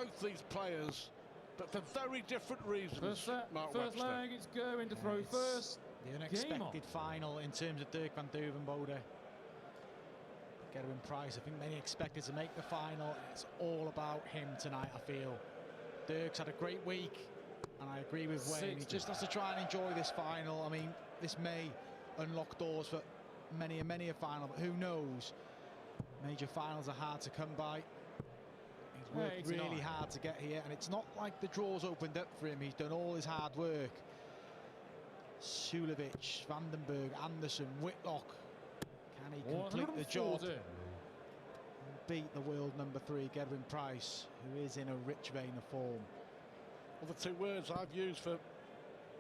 both these players, but for very different reasons. First set, Mark first Webster. leg, it's going to throw first. The unexpected final in terms of Dirk van Duijvenbode. Gerwyn Price, I think many expected to make the final. It's all about him tonight, I feel. Dirk's had a great week, and I agree with Wayne. He just has to try and enjoy this final. I mean, this may unlock doors for many a final, but who knows? Major finals are hard to come by. He's worked really hard to get here, and it's not like the draw's opened up for him. He's done all his hard work. Sulevic, Vandenberg, Anderson, Whitlock. Can he complete the job and beat the world number 3, Gerwyn Price, who is in a rich vein of form? Well, the two words I've used for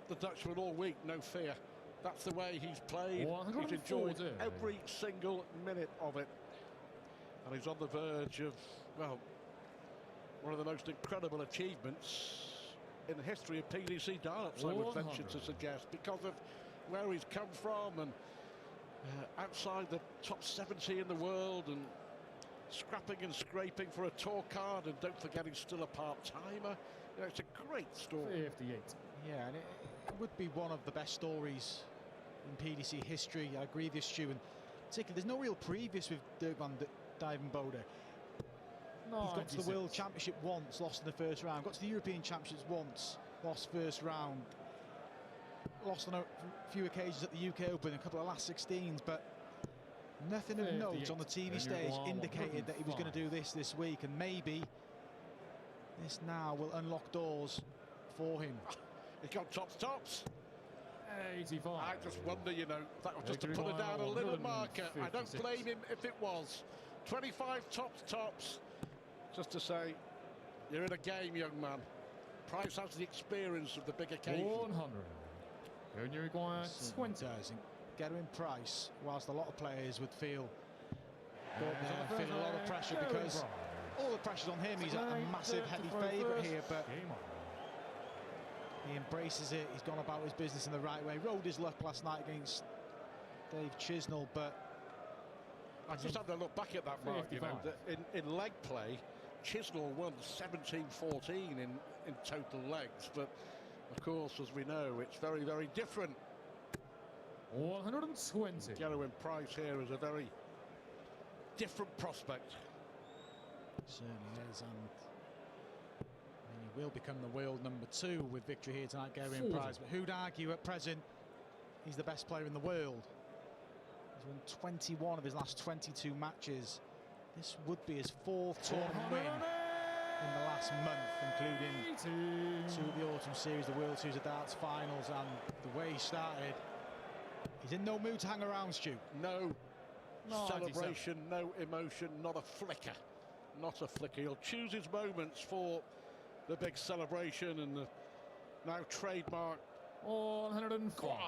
the Dutchman all week: no fear. That's the way he's played. He's enjoyed every single minute of it. And he's on the verge of, well, one of the most incredible achievements in the history of PDC darts, I would venture to suggest, because of where he's come from and outside the top 70 in the world and scrapping and scraping for a tour card, and don't forget he's still a part-timer. You know, it's a great story. 58. Yeah, and it would be one of the best stories in PDC history. I agree with you, Stu, and particularly there's no real previous with Dirk van Duijvenbode. No, he's got to the World Championship once, lost in the first round, got to the European Championships once, lost first round, lost on a few occasions at the UK Open, a couple of last 16s, but nothing of note on the TV stage indicated that he was going to do this week, and maybe this now will unlock doors for him. He got tops. 85. I just wonder, you know, that was just to put it down a little marker. I don't blame him if it was. 25 tops, just to say, you're in a game, young man. Price has the experience of the big occasion. 100. Going to require 20. Gerwyn Price, whilst a lot of players would feel feel a lot of pressure because all the pressure's on him. He's a massive heavy favourite here, but he embraces it. He's gone about his business in the right way. Rode his luck last night against Dave Chisnell, but I just had to look back at that, Mark. You know, in leg play, Chisnell won 17-14 in total legs, but of course, as we know, it's very, very different. 120. Gerwyn Price here is a very different prospect. Certainly is, and he will become the world number 2 with victory here tonight, Gerwyn Price. But who'd argue at present he's the best player in the world? He's won 21 of his last 22 matches. This would be his 4th tournament win in the last month, including 2 of the autumn series, the World Series of Darts finals, and the way he started. He's in no mood to hang around, Stu. No celebration, no emotion, not a flicker. Not a flicker. He'll choose his moments for the big celebration and the now trademark 104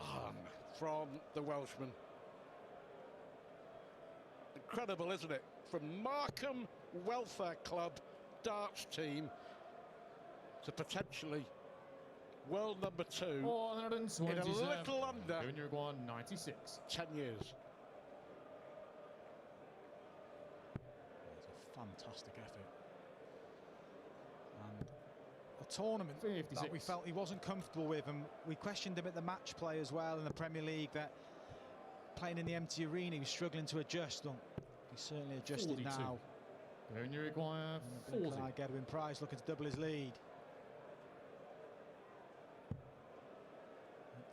from the Welshman. Incredible, isn't it? From Markham Welfare Club darts team to potentially world number 2 in a little under 96. 10 years. It's a fantastic effort. And a tournament 56. that we felt he wasn't comfortable with, and we questioned him at the match play as well in the Premier League, that playing in the empty arena he was struggling to adjust. Well, he's certainly adjusted 42. now. Going to require 40. Gerwyn Price looking to double his lead.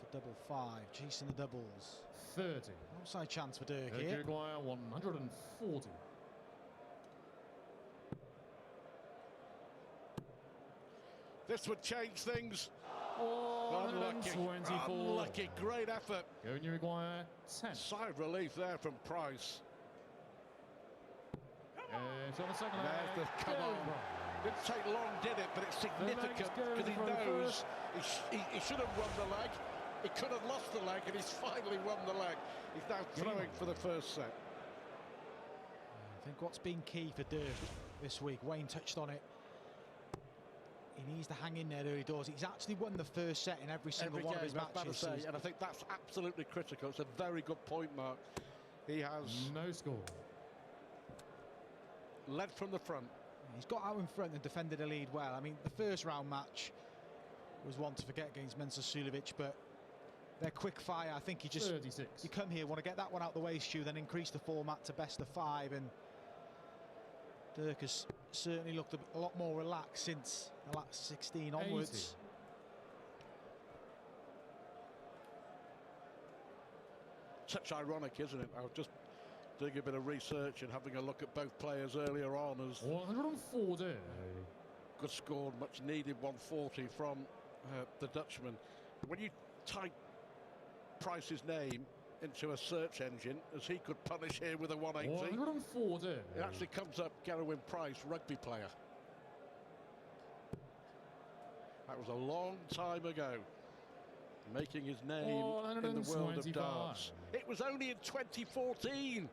For double 5, chasing the doubles. 30. Outside chance for Dirk Going here. to require 140. This would change things. 124. Unlucky, great effort. Going to require 10. Sigh of relief there from Price. It's on the second There's the leg. come on. Didn't take long, did it? But it's significant because he knows he should have won the leg. He could have lost the leg, and he's finally won the leg. He's now throwing for the first set. I think what's been key for Dirk this week, Wayne touched on it, he needs to hang in there early doors. He's actually won the first set in every single one of his matches. And I think that's absolutely critical. It's a very good point, Mark. He has no score. led from the front. He's got out in front and defended the lead well. I mean, the first round match was one to forget against Mensah Suljovic, but they're quick fire. I think you just 36. you come here, want to get that one out the way, Stu, then increase the format to best of 5. And Dirk has certainly looked a lot more relaxed since the last 16 onwards. 80. Such ironic, isn't it? I was just doing a bit of research and having a look at both players earlier on as 140. good score, much needed 140 from the Dutchman. When you type Price's name into a search engine, as he could punish here with a 180, 140. it actually comes up Gerwyn Price, rugby player. That was a long time ago, making his name in the world of darts. It was only in 2014.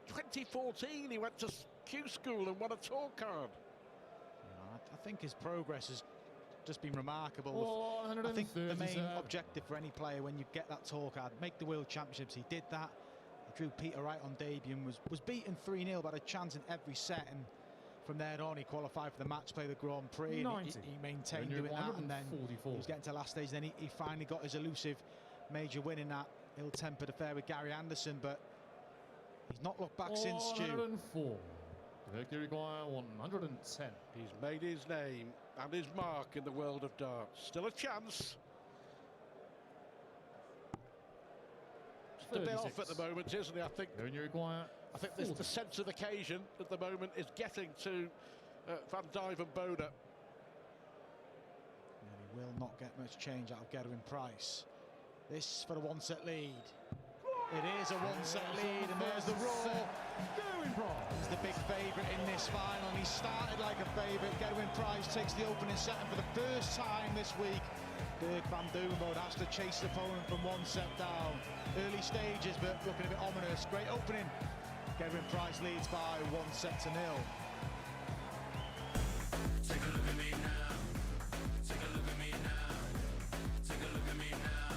2014 he went to Q school and won a tour card. I think his progress has just been remarkable. I think the main objective for any player when you get that tour card, make the World Championships. He did that. He drew Peter Wright on debut and was beaten 3-0, but had a chance in every set. And from there on, he qualified for the match play, the Grand Prix. And he maintained doing that, and then he was getting to the last stage. Then he finally got his elusive major win in that ill-tempered affair with Gary Anderson, but he's not looked back since, Stu. 104. Victor require 110. He's made his name and his mark in the world of darts. Still a chance. Just a bit off at the moment, isn't he? I think the sense of occasion at the moment is getting to Van Duijvenbode. And he will not get much change out of Gerwyn Price. This for the 1-set lead. It is a 1-set lead, and there's the roar. Gerwyn Price. He's the big favourite in this final, and he started like a favourite. Gerwyn Price takes the opening set, and for the first time this week, Dirk van Duijvenbode has to chase the opponent from 1 set down. Early stages, but looking a bit ominous. Great opening. Gerwyn Price leads by 1-0. Take a look at me now. Take a look at me now. Take a look at me now.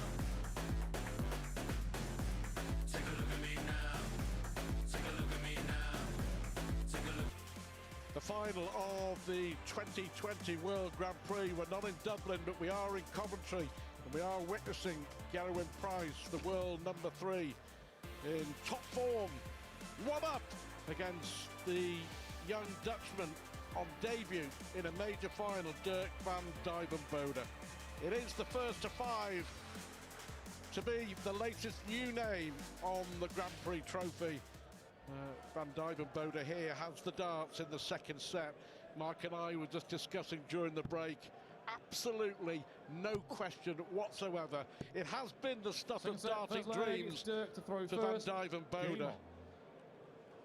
Take a look at me now. Take a look at me now. Take a look. The final of the 2020 World Grand Prix. We're not in Dublin, but we are in Coventry, and we are witnessing Gerwyn Price, the world number 3, in top form. 1 up against the young Dutchman on debut in a major final, Dirk van Duijvenbode. It is the first of 5 to be the latest new name on the Grand Prix trophy. Van Duijvenbode here has the darts in the 2nd set. Mark and I were just discussing during the break. Absolutely no question whatsoever. It has been the stuff of darting dreams for Van Duijvenbode.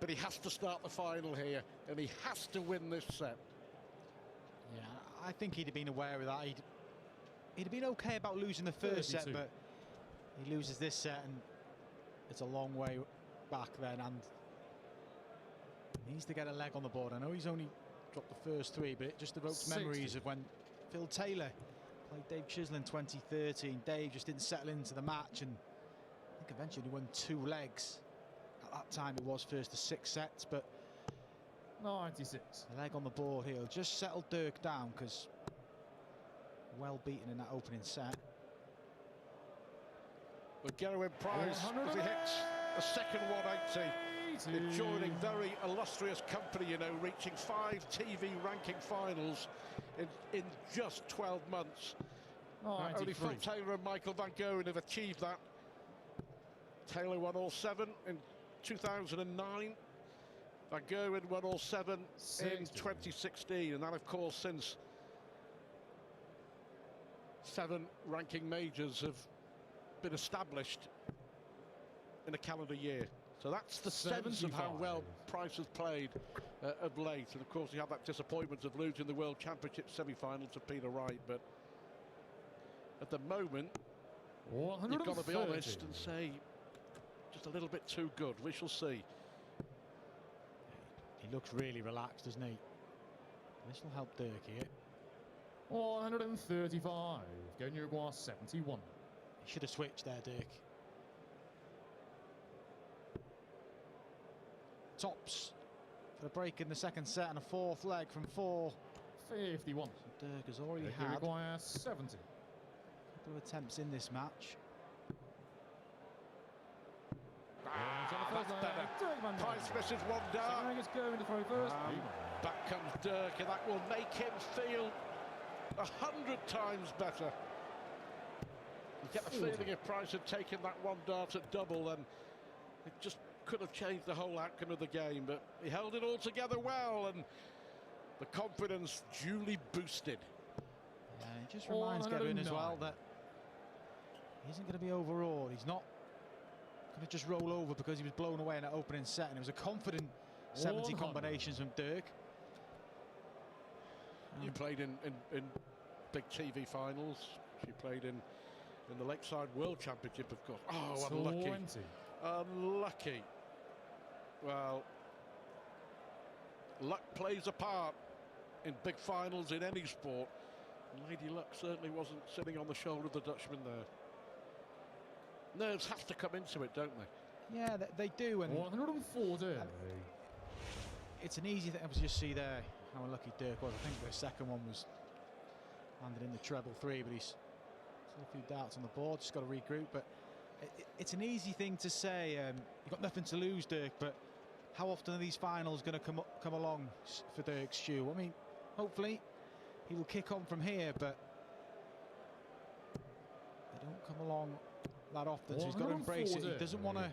But he has to start the final here, and he has to win this set. Yeah, I think he'd have been aware of that. He'd have been okay about losing the first set, but he loses this set, and it's a long way back then, and he needs to get a leg on the board. I know he's only dropped the first 3, but it just evokes memories of when Phil Taylor played Dave Chisholm in 2013. Dave just didn't settle into the match, and I think eventually he won 2 legs. At that time it was first to 6 sets, but 96. the leg on the board here will just settle Dirk down, because well beaten in that opening set. But Gerwyn Price, as he hits a second 180, joining very illustrious company, you know, reaching 5 TV ranking finals in just 12 months. Only Phil Taylor and Michael Van Gerwen have achieved that. Taylor won all 7 in 2009. Van Gerwen won all 7 in 2016, and that, of course, since 7 ranking majors have been established in a calendar year. So that's the sense of how well Price has played of late. And of course, he had that disappointment of losing the World Championship semi-final to Peter Wright. But at the moment, you've got to be honest and say just a little bit too good. We shall see. He looks really relaxed, doesn't he? This will help Dirk here. 135. Going Uruguay 71. He should have switched there, Dirk. Tops a break in the second set and a fourth leg from 4. 51. Dirk has already Dirk had a requires 70. couple of attempts in this match. That's better. Price misses one dart. Is going to throw first. Back comes Dirk, and that will make him feel 100 times better. You get the feeling if Price had taken that one dart at double, then it just could have changed the whole outcome of the game. But he held it all together well, and the confidence duly boosted. Yeah, it just reminds Gerwyn as well that he isn't going to be overawed. He's not going to just roll over because he was blown away in that opening set, and it was a confident 70 combinations from Dirk. You played in big TV finals. You played in the Lakeside World Championship, of course. Oh, unlucky. 20. Unlucky. Well, luck plays a part in big finals in any sport. Lady Luck certainly wasn't sitting on the shoulder of the Dutchman there. Nerves have to come into it, don't they? Yeah, they do. And 140. it's an easy thing. I was just see there how unlucky Dirk was. I think the second one was landed in the treble 3, but he's still a few darts on the board. Just got to regroup. But it's an easy thing to say. You've got nothing to lose, Dirk. But how often are these finals going to come along for Dirk, Stu? I mean, hopefully he will kick on from here, but they don't come along that often. So he's got to embrace it. He doesn't want to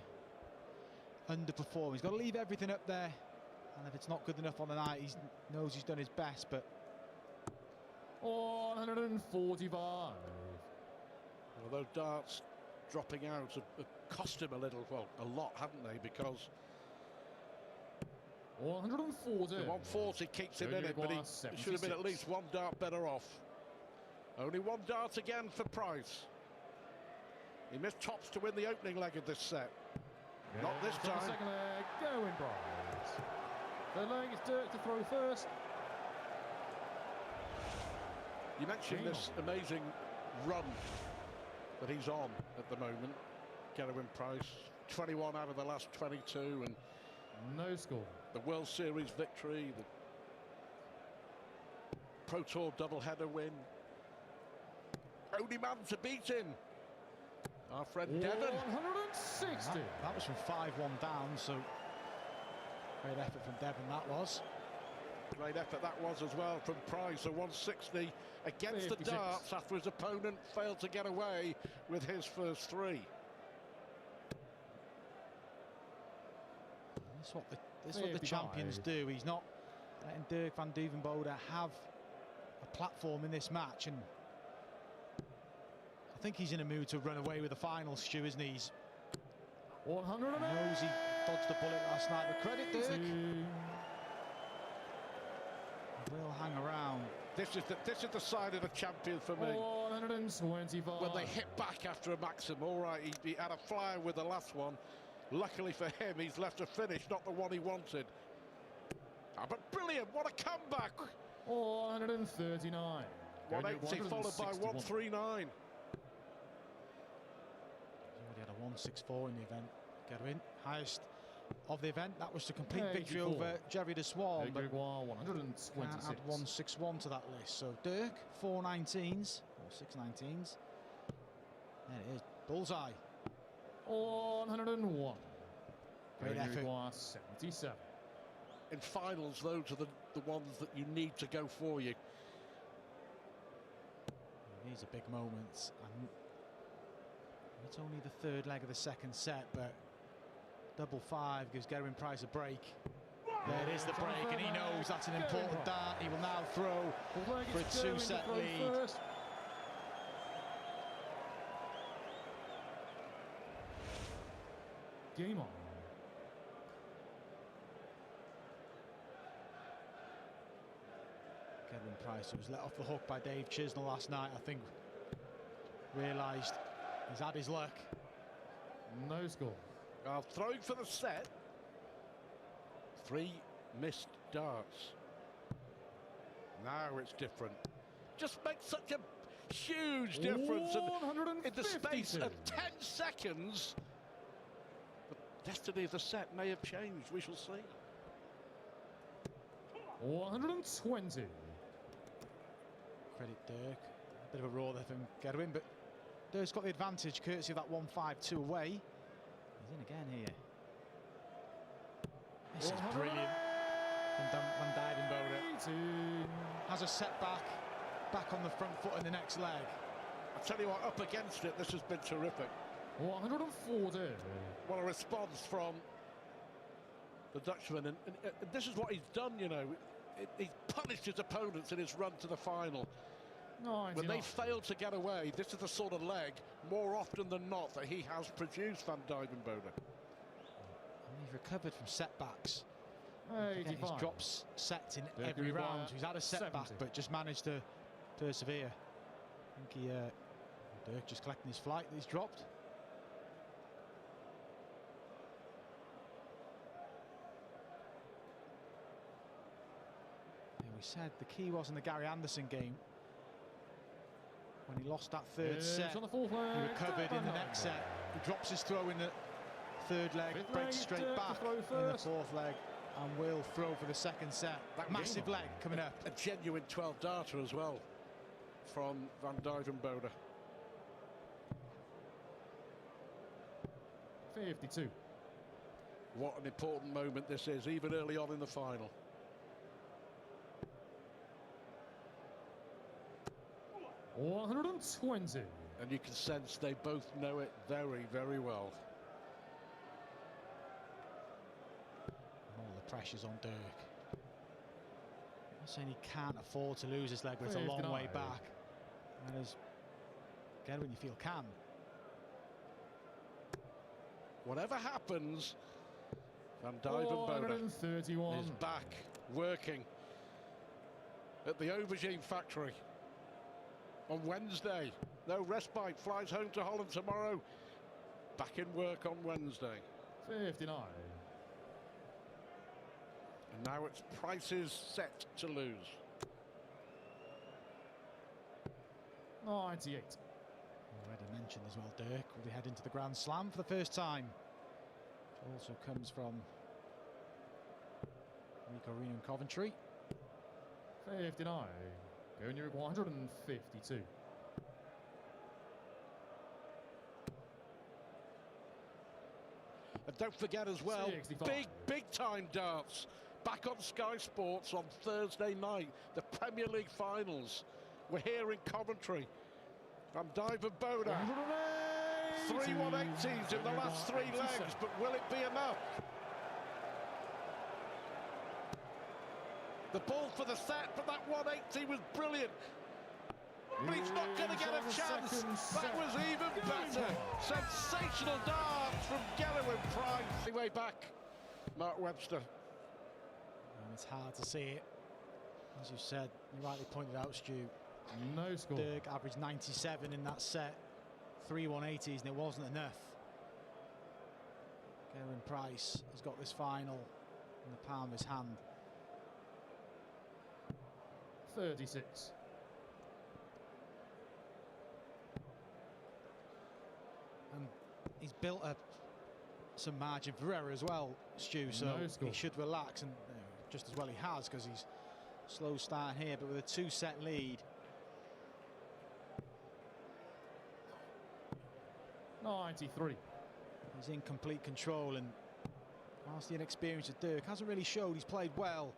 underperform. He's got to leave everything up there. And if it's not good enough on the night, he knows he's done his best. But 145. Well, those darts dropping out have cost him a little, well, a lot, haven't they? Because 140. the 140 keeps him in it, but he should have been at least one dart better off. Only one dart again for Price. He missed tops to win the opening leg of this set. Yeah, not this time. Second leg, Gerwyn Price. Third leg is Dirk to throw first. You mentioned this amazing run that he's on at the moment. Gerwyn Price, 21 out of the last 22, and no score. The World Series victory, the Pro Tour doubleheader win. Only man to beat him, our friend Devon. 160. That was from 5-1 down, so great effort from Devon, that was. Great effort that was as well from Price. So 160 against 56. The darts after his opponent failed to get away with his first 3. This is what the champions do. He's not letting Dirk van Duijvenbode have a platform in this match, and I think he's in a mood to run away with the final, Stu, isn't he? He's 100. Knows he dodged a bullet last night, but credit Dirk. Will hang around. This is the side of the champion for me. 125. When they hit back after a maxim, all right, he had a flyer with the last one. Luckily for him, he's left a finish, not the one he wanted. But brilliant, what a comeback. 139. 180 followed by 139. He's already had a 164 in the event. Gerwyn, highest of the event. That was the complete victory over Gerry de Swan. But 126. can't add 161 to that list. So Dirk, 419s, or 619s. There it is, bullseye. 101. Great effort. 77. In finals, those are the ones that you need to go for you. These are big moments. And it's only the third leg of the second set, but double 5 gives Gerwyn Price a break. There it is, the break, and he knows that's an important dart. He will now throw for a 2-set lead. First. Game on. Gerwyn Price, who was let off the hook by Dave Chisnell last night, I think realised he's had his luck. No score. Well, throwing for the set. 3 missed darts. Now it's different. Just makes such a huge difference. And in the space of 10 seconds, the destiny of the set may have changed. We shall see. 120. Credit Dirk. A bit of a roar there from Gerwyn, but Dirk's got the advantage courtesy of that 1-5-2 away. He's in again here. This is brilliant from Van Duijvenbode. Has a setback, back on the front foot in the next leg. I tell you what, up against it, this has been terrific. 140. What a response from the Dutchman, and this is what he's done, you know. He's punished his opponents in his run to the final. 99. When they fail to get away, this is the sort of leg, more often than not, that he has produced, Van Duijvenbode. He's recovered from setbacks. 85. His drops set in Dirk every Require round. He's had a setback, 70. but just managed to persevere. I think Dirk just collecting his flight that he's dropped. Yeah, we said the key was in the Gary Anderson game. When he lost that third set, On the fourth leg, he recovered Dirk in the van next Duijvenbode. set. He drops his throw in the third leg, Fifth breaks leg, straight Dirk to back throw in the first. fourth leg, and will throw for the second set. That Massive leg coming up. A genuine 12-darter as well from Van Duijvenbode. 52. What an important moment this is, even early on in the final. $120. And you can sense they both know it very, very well. All the pressure's on Dirk. I'm saying he can't afford to lose his leg, but it's a long way 59. back. And as Gerwyn, you feel, can. Whatever happens, Van Duijvenbode 131. is back working at the Aubergine factory on Wednesday. No respite, flies home to Holland tomorrow. Back in work on Wednesday. 59. And now it's Price's set to lose. 98. Already mentioned as well, Dirk will be heading to the Grand Slam for the first time. Which also comes from Rico Arena in Coventry. 59. Going to 152. And don't forget as well, 65. big time darts. Back on Sky Sports on Thursday night, the Premier League finals. We're here in Coventry. Van Duijvenbode, 3 180s in the last 3 legs, but will it be enough? The ball for the set, but that 180 was brilliant. But he's not going to get a chance. That was even better. Sensational darts from Gerwyn Price. Way back, Mark Webster. And it's hard to see it. As you said, you rightly pointed out, Stu. No score. Dirk averaged 97 in that set. 3 180s, and it wasn't enough. Gerwyn Price has got this final in the palm of his hand. 36. And he's built up some margin for error as well, Stu, so No score. he should relax, and just as well he has, because he's slow starting here, but with a 2-set lead. 93. He's in complete control, and whilst the inexperience of Dirk hasn't really showed, he's played well.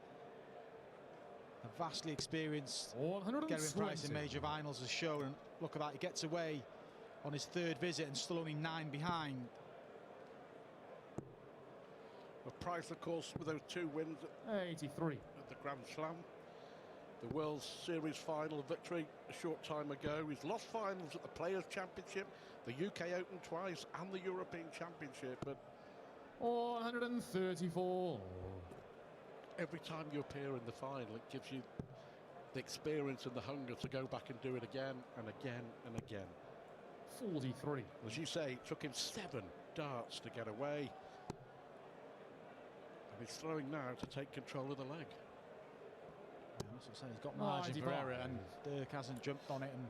A vastly experienced Gerwyn Price in major finals has shown, and look at that, he gets away on his 3rd visit and still only 9 behind. But Price, of course, with those 2 wins 83. at the Grand Slam, the World Series final victory a short time ago. He's lost finals at the Players' Championship, the UK Open twice, and the European Championship. But 134. every time you appear in the final, it gives you the experience and the hunger to go back and do it again and again and again. 43. As you say, it took him 7 darts to get away. And he's throwing now to take control of the leg. Yeah, that's what I'm saying, he's got margin for 95. error, and Dirk hasn't jumped on it, and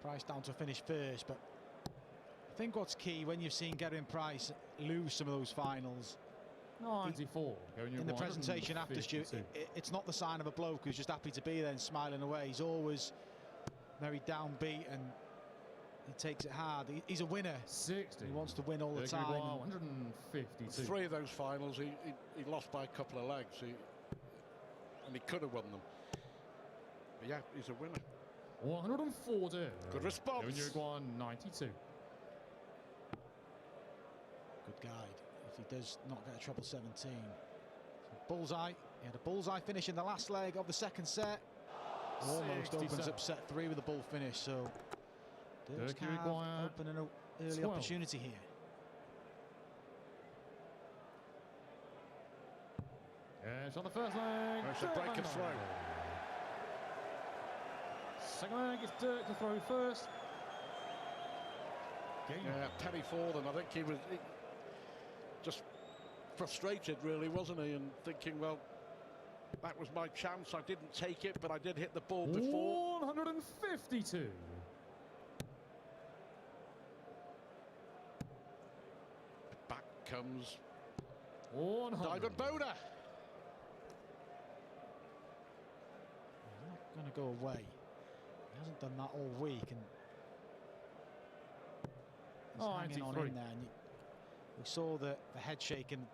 Price down to finish first. But I think what's key when you've seen Gerwyn Price lose some of those finals, 94. In the presentation after, Stu, it's not the sign of a bloke who's just happy to be there and smiling away. He's always very downbeat and he takes it hard. He's a winner. 60. He wants to win all the time. 152. 3 of those finals, he lost by a couple of legs, and he could have won them. But yeah, he's a winner. 140. Good response. Uruguay 92. Good guide if he does not get a treble 17. So bullseye. He had a bullseye finish in the last leg of the second set. Almost opens up set 3 with a bull finish. So Dirk's can open an early 12. opportunity here. Yes, on the first leg. It's a break and throw. Second leg, it's Dirk to throw first. Yeah, penny for them. I think he was just frustrated, really, wasn't he? And thinking, well, that was my chance. I didn't take it, but I did hit the ball before. 152. Back comes 100. Duijvenbode. He's not going to go away. He hasn't done that all week, and he's hanging on in there. And we saw the head shake in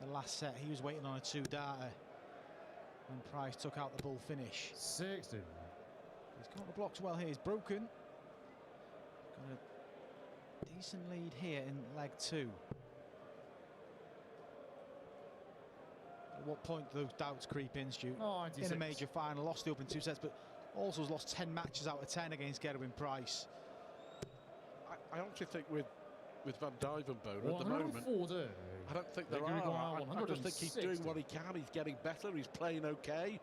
the last set. He was waiting on a 2-darter when Price took out the bull finish. 60. He's got the blocks well here. He's broken. Got a decent lead here in leg 2. At what point do those doubts creep in, Stu? In a major final, lost the opening 2 sets, but also has lost 10 matches out of 10 against Gerwyn Price. I honestly think with Van Duijvenbode at the moment, I don't think there are. I just think he's doing what he can. He's getting better. He's playing okay.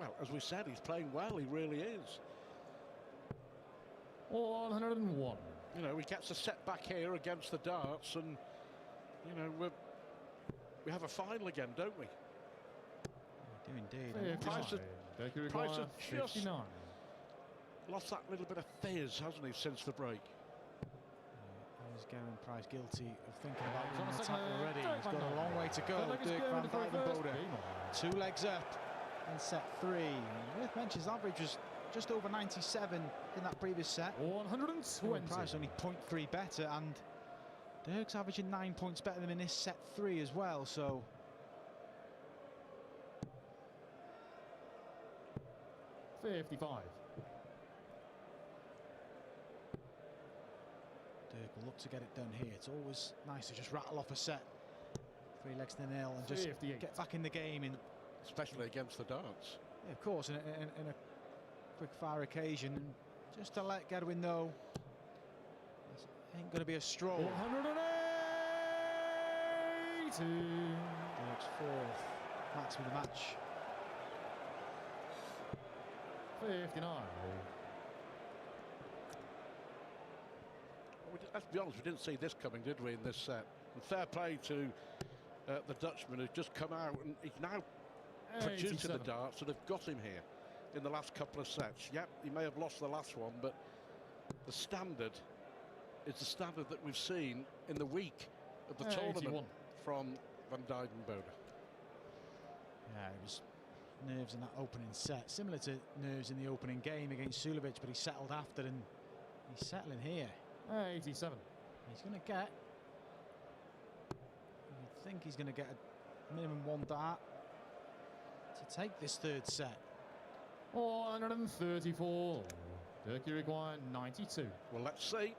Well, as we said, he's playing well. He really is. 101. You know, he gets a set back here against the darts, and you know we have a final again, don't we? We do indeed. Price has just 59. lost that little bit of fizz, hasn't he, since the break? Is Gerwyn Price guilty of thinking about winning the title already? He's got a long way to go. Dirk van Duijvenbode, 2 legs up in set 3. Worth mentioning, his average was just over 97 in that previous set. 120. Price only 0.3 better, and Dirk's averaging 9 points better than in this set 3 as well. So 55. Dirk will look to get it done here. It's always nice to just rattle off a set, 3 legs to 0, and just get back in the game. Especially against the darts. Yeah, of course, in a quick-fire occasion, and just to let Gerwyn know this ain't going to be a stroll. 180. Dirk's 4th max with the match. 59. Let's be honest, we didn't see this coming, did we, in this set? And fair play to the Dutchman, who's just come out, and he's now producing the darts that have got him here in the last couple of sets. Yep, he may have lost the last one, but the standard is the standard that we've seen in the week of the tournament from Van Duijvenbode. Yeah, it was nerves in that opening set, similar to nerves in the opening game against Sulevic, but he settled after, and he's settling here. 87. He's going to get, you'd think he's going to get a minimum 1 dart to take this 3rd set. 134. Dirk Uruguay 92. Well, let's see.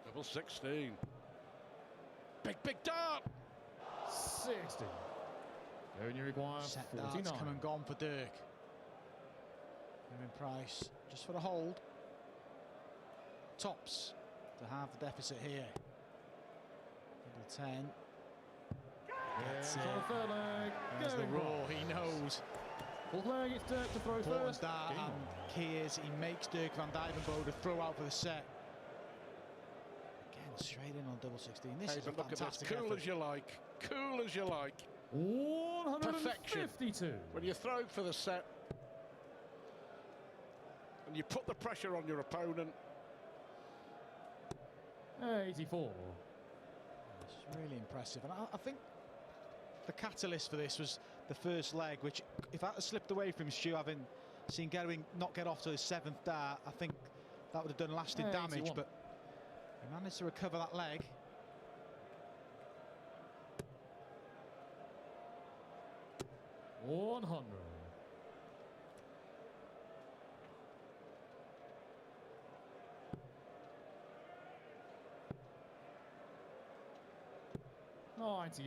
Double 16. Big dart. 60. Gerwyn Uruguay Set 49. darts come and gone for Dirk. Gerwyn Price just for the hold. Tops to have the deficit here. Double 10. That's it. On the 3rd leg. There's the roar. He knows. 4th leg, it's Dirk to throw first. Dart, and key is he makes Dirk van Duijvenbode throw out for the set. Again, straight in on double 16. This is a fantastic cool effort. as you like. Cool as you like. 152. When you throw for the set and you put the pressure on your opponent, 84. It's really impressive. And I think the catalyst for this was the first leg, which if that had slipped away from Stu, having seen Gerwyn not get off to his 7th dart, I think that would have done lasting damage. But he managed to recover that leg. $100. $98.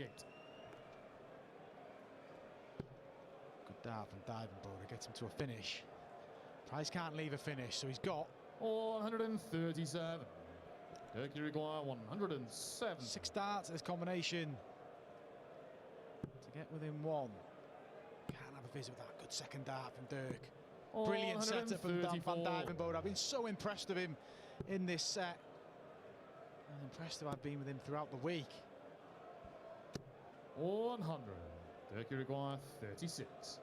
Good dart from Duijvenbode, gets him to a finish. Price can't leave a finish, so he's got 137. Dirk, you require 107. 6 darts in this combination to get within 1. Can't have a visit with that. Good second dart from Dirk. Brilliant setup from Van Duijvenbode. I've been so impressed with him in this set. And impressed I've been with him throughout the week. 100. Dirk, you require 36.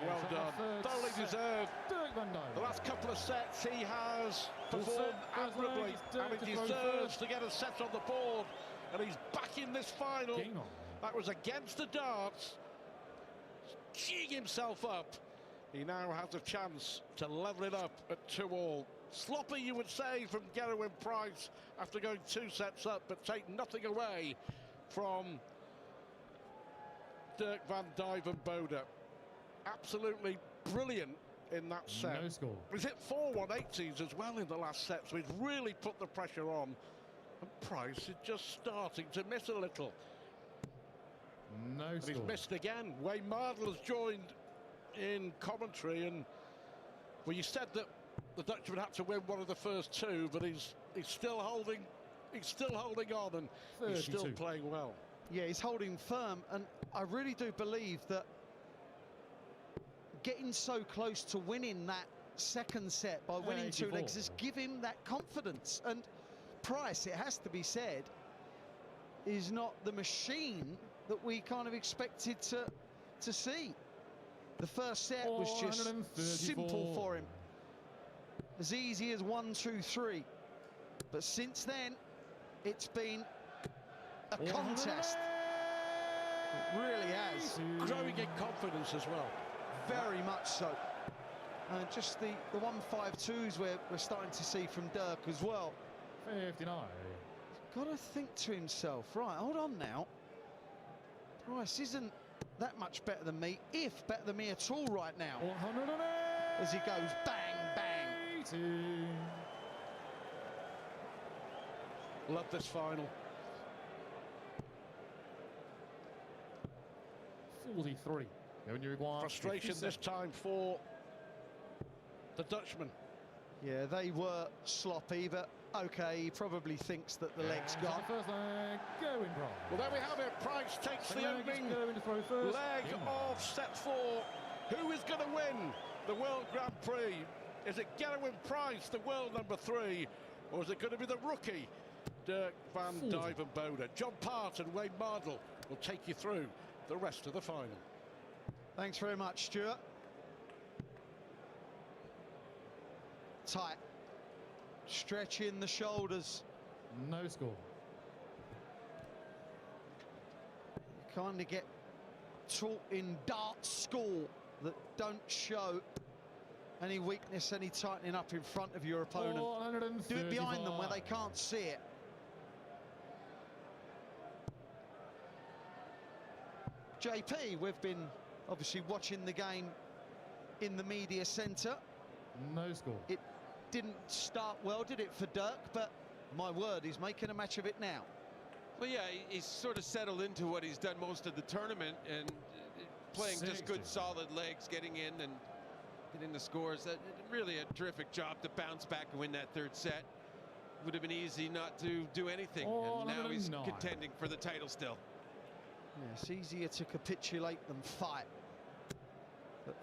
Well done. Thoroughly deserved. Dirk van Duijvenbode. The last couple of sets he has performed admirably, and he deserves to get a set on the board. And he's back in this final. That was against the darts. Geeing himself up. He now has a chance to level it up at 2-all. Sloppy, you would say, from Gerwyn Price after going 2 sets up, but take nothing away from Dirk van Duijvenbode. Absolutely brilliant in that set. No score. He's hit 4 180s as well in the last set, so he's really put the pressure on. And Price is just starting to miss a little. No score. He's missed again. Wayne Mardle has joined in commentary, and well, you said that the Dutchman had to win one of the first 2, but he's still holding on, and 32. He's still playing well. Yeah, he's holding firm, and I really do believe that getting so close to winning that second set by winning 2 legs has given him that confidence. And Price, it has to be said, is not the machine that we kind of expected to see. The first set was just simple for him, as easy as 1, 2, 3. But since then, it's been a contest. It really has. Growing in confidence as well. Very much so. And just the 1-5-2s we're starting to see from Dirk as well. 59. Got to think to himself, right, hold on now. Price isn't that much better than me, if better than me at all right now. 108. As he goes bang, bang. Love this final. 43. Frustration this time for the Dutchman. Yeah, they were sloppy, but okay, he probably thinks that the leg's gone. First leg, Gerwyn Price. Well, there we have it. Price takes the opening leg of set 4. Who is going to win the World Grand Prix? Is it Gerwyn Price, the world number 3, or is it going to be the rookie, Dirk van Duijvenbode? John Part and Wayne Mardle will take you through the rest of the final. Thanks very much, Stuart. Tight. Stretching the shoulders. No score. You kind of get taught in dart school that don't show any weakness, any tightening up in front of your opponent. Do it behind them where they can't see it. JP, we've been obviously watching the game in the media centre. No score. It didn't start well, did it, for Dirk? But my word, he's making a match of it now. Well, yeah, he's sort of settled into what he's done most of the tournament, and playing just good, solid legs, getting in and getting the scores. Really a terrific job to bounce back and win that 3rd set. Would have been easy not to do anything, and now he's contending for the title still. Yeah, it's easier to capitulate than fight. But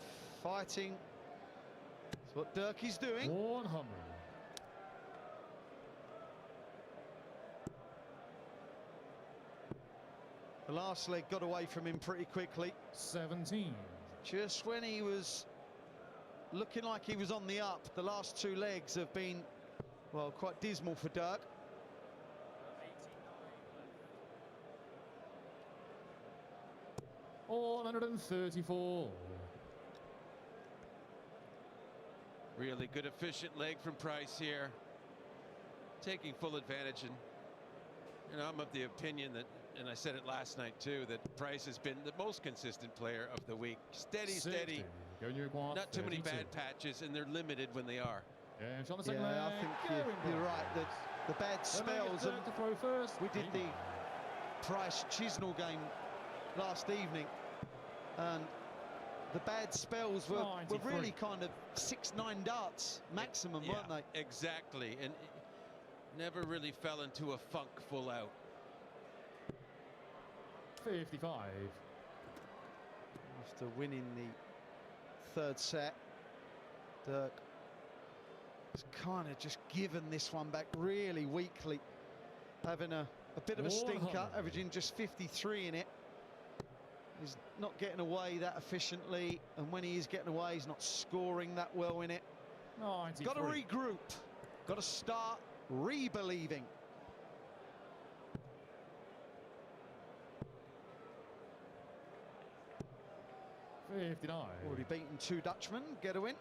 fighting is what Dirk is doing. 100. The last leg got away from him pretty quickly. 17. Just when he was looking like he was on the up. The last two legs have been, well, quite dismal for Dirk. All 134. Really good, efficient leg from Price here. Taking full advantage. And I'm of the opinion that, and I said it last night too, that Price has been the most consistent player of the week. Steady, steady. Not too many bad patches, and they're limited when they are. Yeah, I think you're right. The bad spells, and to throw first. we did the Price-Chisnell game last evening, and the bad spells were really kind of 6-9 darts maximum, weren't they? Exactly, and never really fell into a funk full out. 55. After winning the third set, Dirk has kind of just given this one back really weakly, having a bit of a stinker, averaging just 53 in it. He's not getting away that efficiently, and when he is getting away, he's not scoring that well in it. 93. Got to regroup, got to start re-believing. Already beaten two Dutchmen, Gerwyn,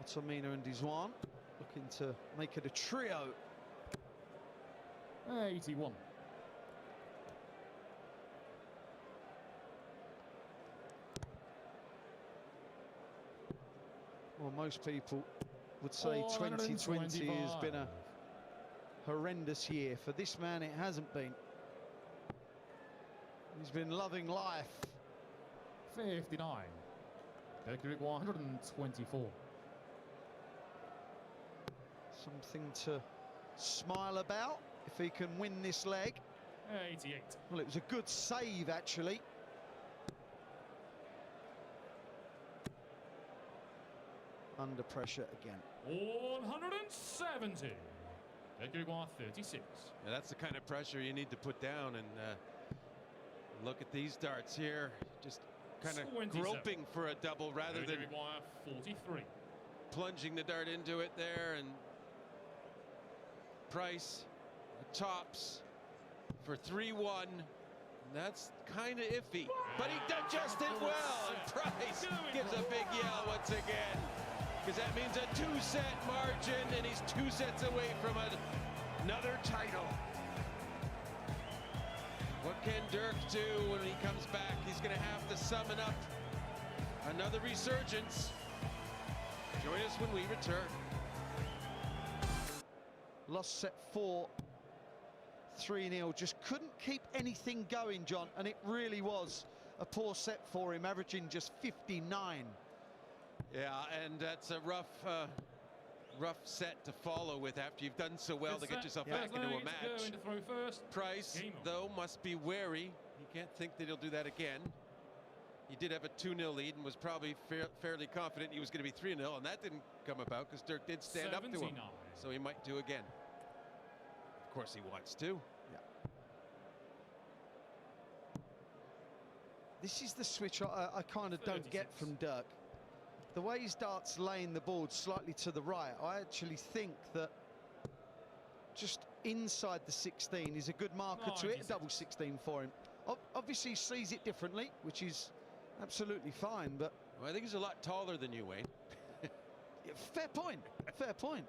Ottomina and Dizwan, looking to make it a trio. 81. Well, most people would say 2020 has been a horrendous year. For this man, it hasn't been. He's been loving life. 59. Dirk 124. Something to smile about if he can win this leg. 88. Well, it was a good save, actually. Under pressure again. 170. Dirk 136. Yeah, that's the kind of pressure you need to put down, and look at these darts here. Just kind of groping for a double rather than 43. plunging the dart into it there. And Price tops for 3-1. That's kind of iffy, but he digested well, and Price gives a big yell once again, because that means a 2-set margin, and he's 2 sets away from another title. What can Dirk do when he comes back? He's going to have to summon up another resurgence. Join us when we return. Lost set 4, 3-0. Just couldn't keep anything going, John, and it really was a poor set for him, averaging just 59. Yeah, and that's a rough set to follow with after you've done so well to get yourself back into a match. Price, though, must be wary. You can't think that he'll do that again. He did have a 2-0 lead and was probably fairly confident he was going to be 3-0, and that didn't come about because Dirk did stand up to him. So he might do again. Of course he wants to. Yeah. This is the switch I kind of don't get from Dirk. The way he starts laying the board slightly to the right, I actually think that just inside the 16 is a good marker to hit a double 16 for him. Obviously he sees it differently, which is absolutely fine, but... Well, I think he's a lot taller than you, Wayne. Fair point, fair point.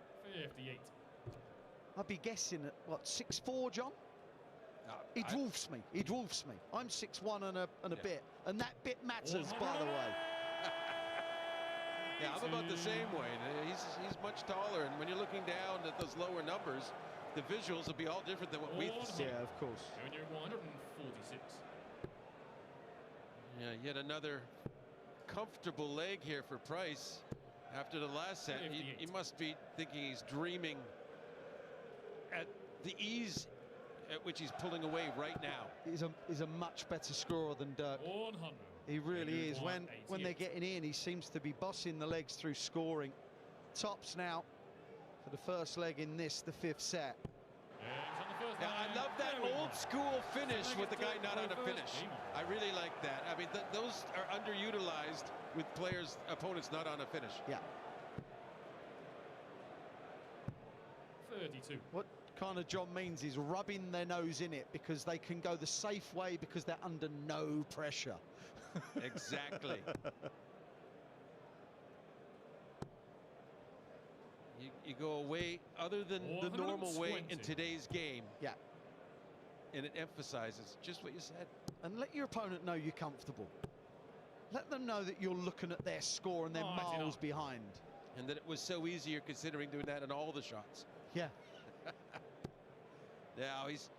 58. I'd be guessing at, what, 6'4", John? He dwarfs me, he dwarfs me. I'm 6'1" and a bit, and that bit matters, by the way. Yeah, I'm about the same way. He's much taller, and when you're looking down at those lower numbers, the visuals will be all different than what we see. Yeah, of course. 146. Yeah, yet another comfortable leg here for Price after the last set. He must be thinking he's dreaming at the ease at which he's pulling away right now. He's a much better scorer than Dirk. 100. He really is. When they're getting in, he seems to be bossing the legs through scoring. Tops now for the first leg in this, the 5th set. Yeah, I love that old school finish with the guy not on a finish. I really like that. I mean, those are underutilized with players, opponents not on a finish. Yeah. 32. What kind of John means is rubbing their nose in it because they can go the safe way because they're under no pressure. Exactly. You go away other than the normal way in today's game. Yeah. And it emphasizes just what you said. And let your opponent know you're comfortable. Let them know that you're looking at their score and they're miles behind. And that it was so easy, you're considering doing that in all the shots. Yeah. Now he's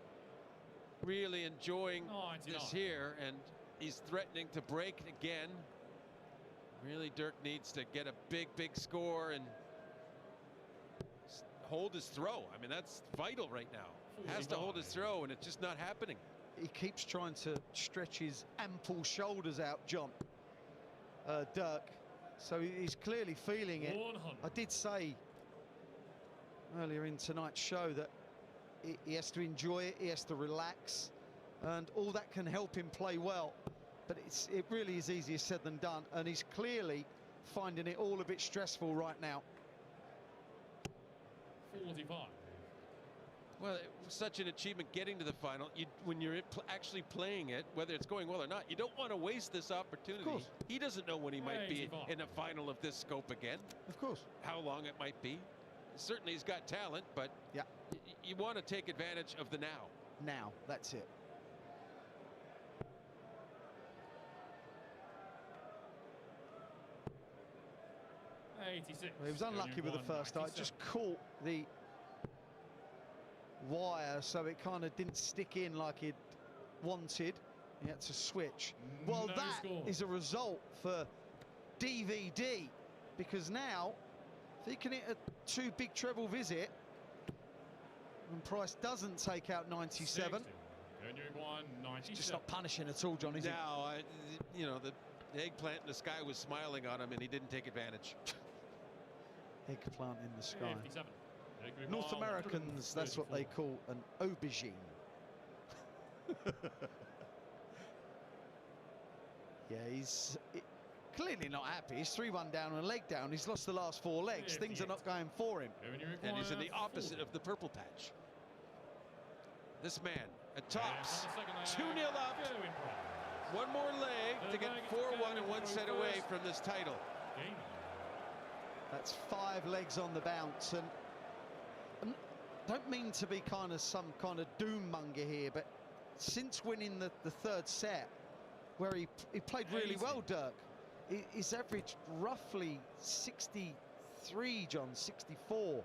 really enjoying this here, and he's threatening to break again. Really, Dirk needs to get a big score and hold his throw. I mean, that's vital right now. Has to hold his throw, and it's just not happening. He keeps trying to stretch his ample shoulders out, John. Dirk. So he's clearly feeling it. 100. I did say earlier in tonight's show that he has to enjoy it, he has to relax, and all that can help him play well. But it really is easier said than done, and he's clearly finding it all a bit stressful right now. 45. Well, it was such an achievement getting to the final. When you're actually playing it, whether it's going well or not, you don't want to waste this opportunity. Of course. He doesn't know when he might be in a final of this scope again. Of course. How long it might be. Certainly he's got talent, but yeah, you want to take advantage of the now. Now, that's it. '86. Well, he was unlucky with the first start. Just caught the wire, so it kind of didn't stick in like he'd wanted. He had to switch. Well, that is a result for DVD, because now if he can hit a 2 big treble visit and Price doesn't take out 97, he's just not punishing at all, John, is he? Now, you know, the eggplant in the sky was smiling on him, and he didn't take advantage. Eggplant in the sky. 57. North Americans, that's what they call an aubergine. Yeah, he's clearly not happy. He's 3-1 down and a leg down. He's lost the last 4 legs. Things are not going for him. And he's in the opposite of the purple patch. This man at tops, 2-0 up. One more leg to get 4-1 and 1 set away from this title. That's 5 legs on the bounce, and don't mean to be kind of some kind of doom monger here, but since winning the 3rd set, where he played really well, Dirk, he's averaged roughly 63, John, 64.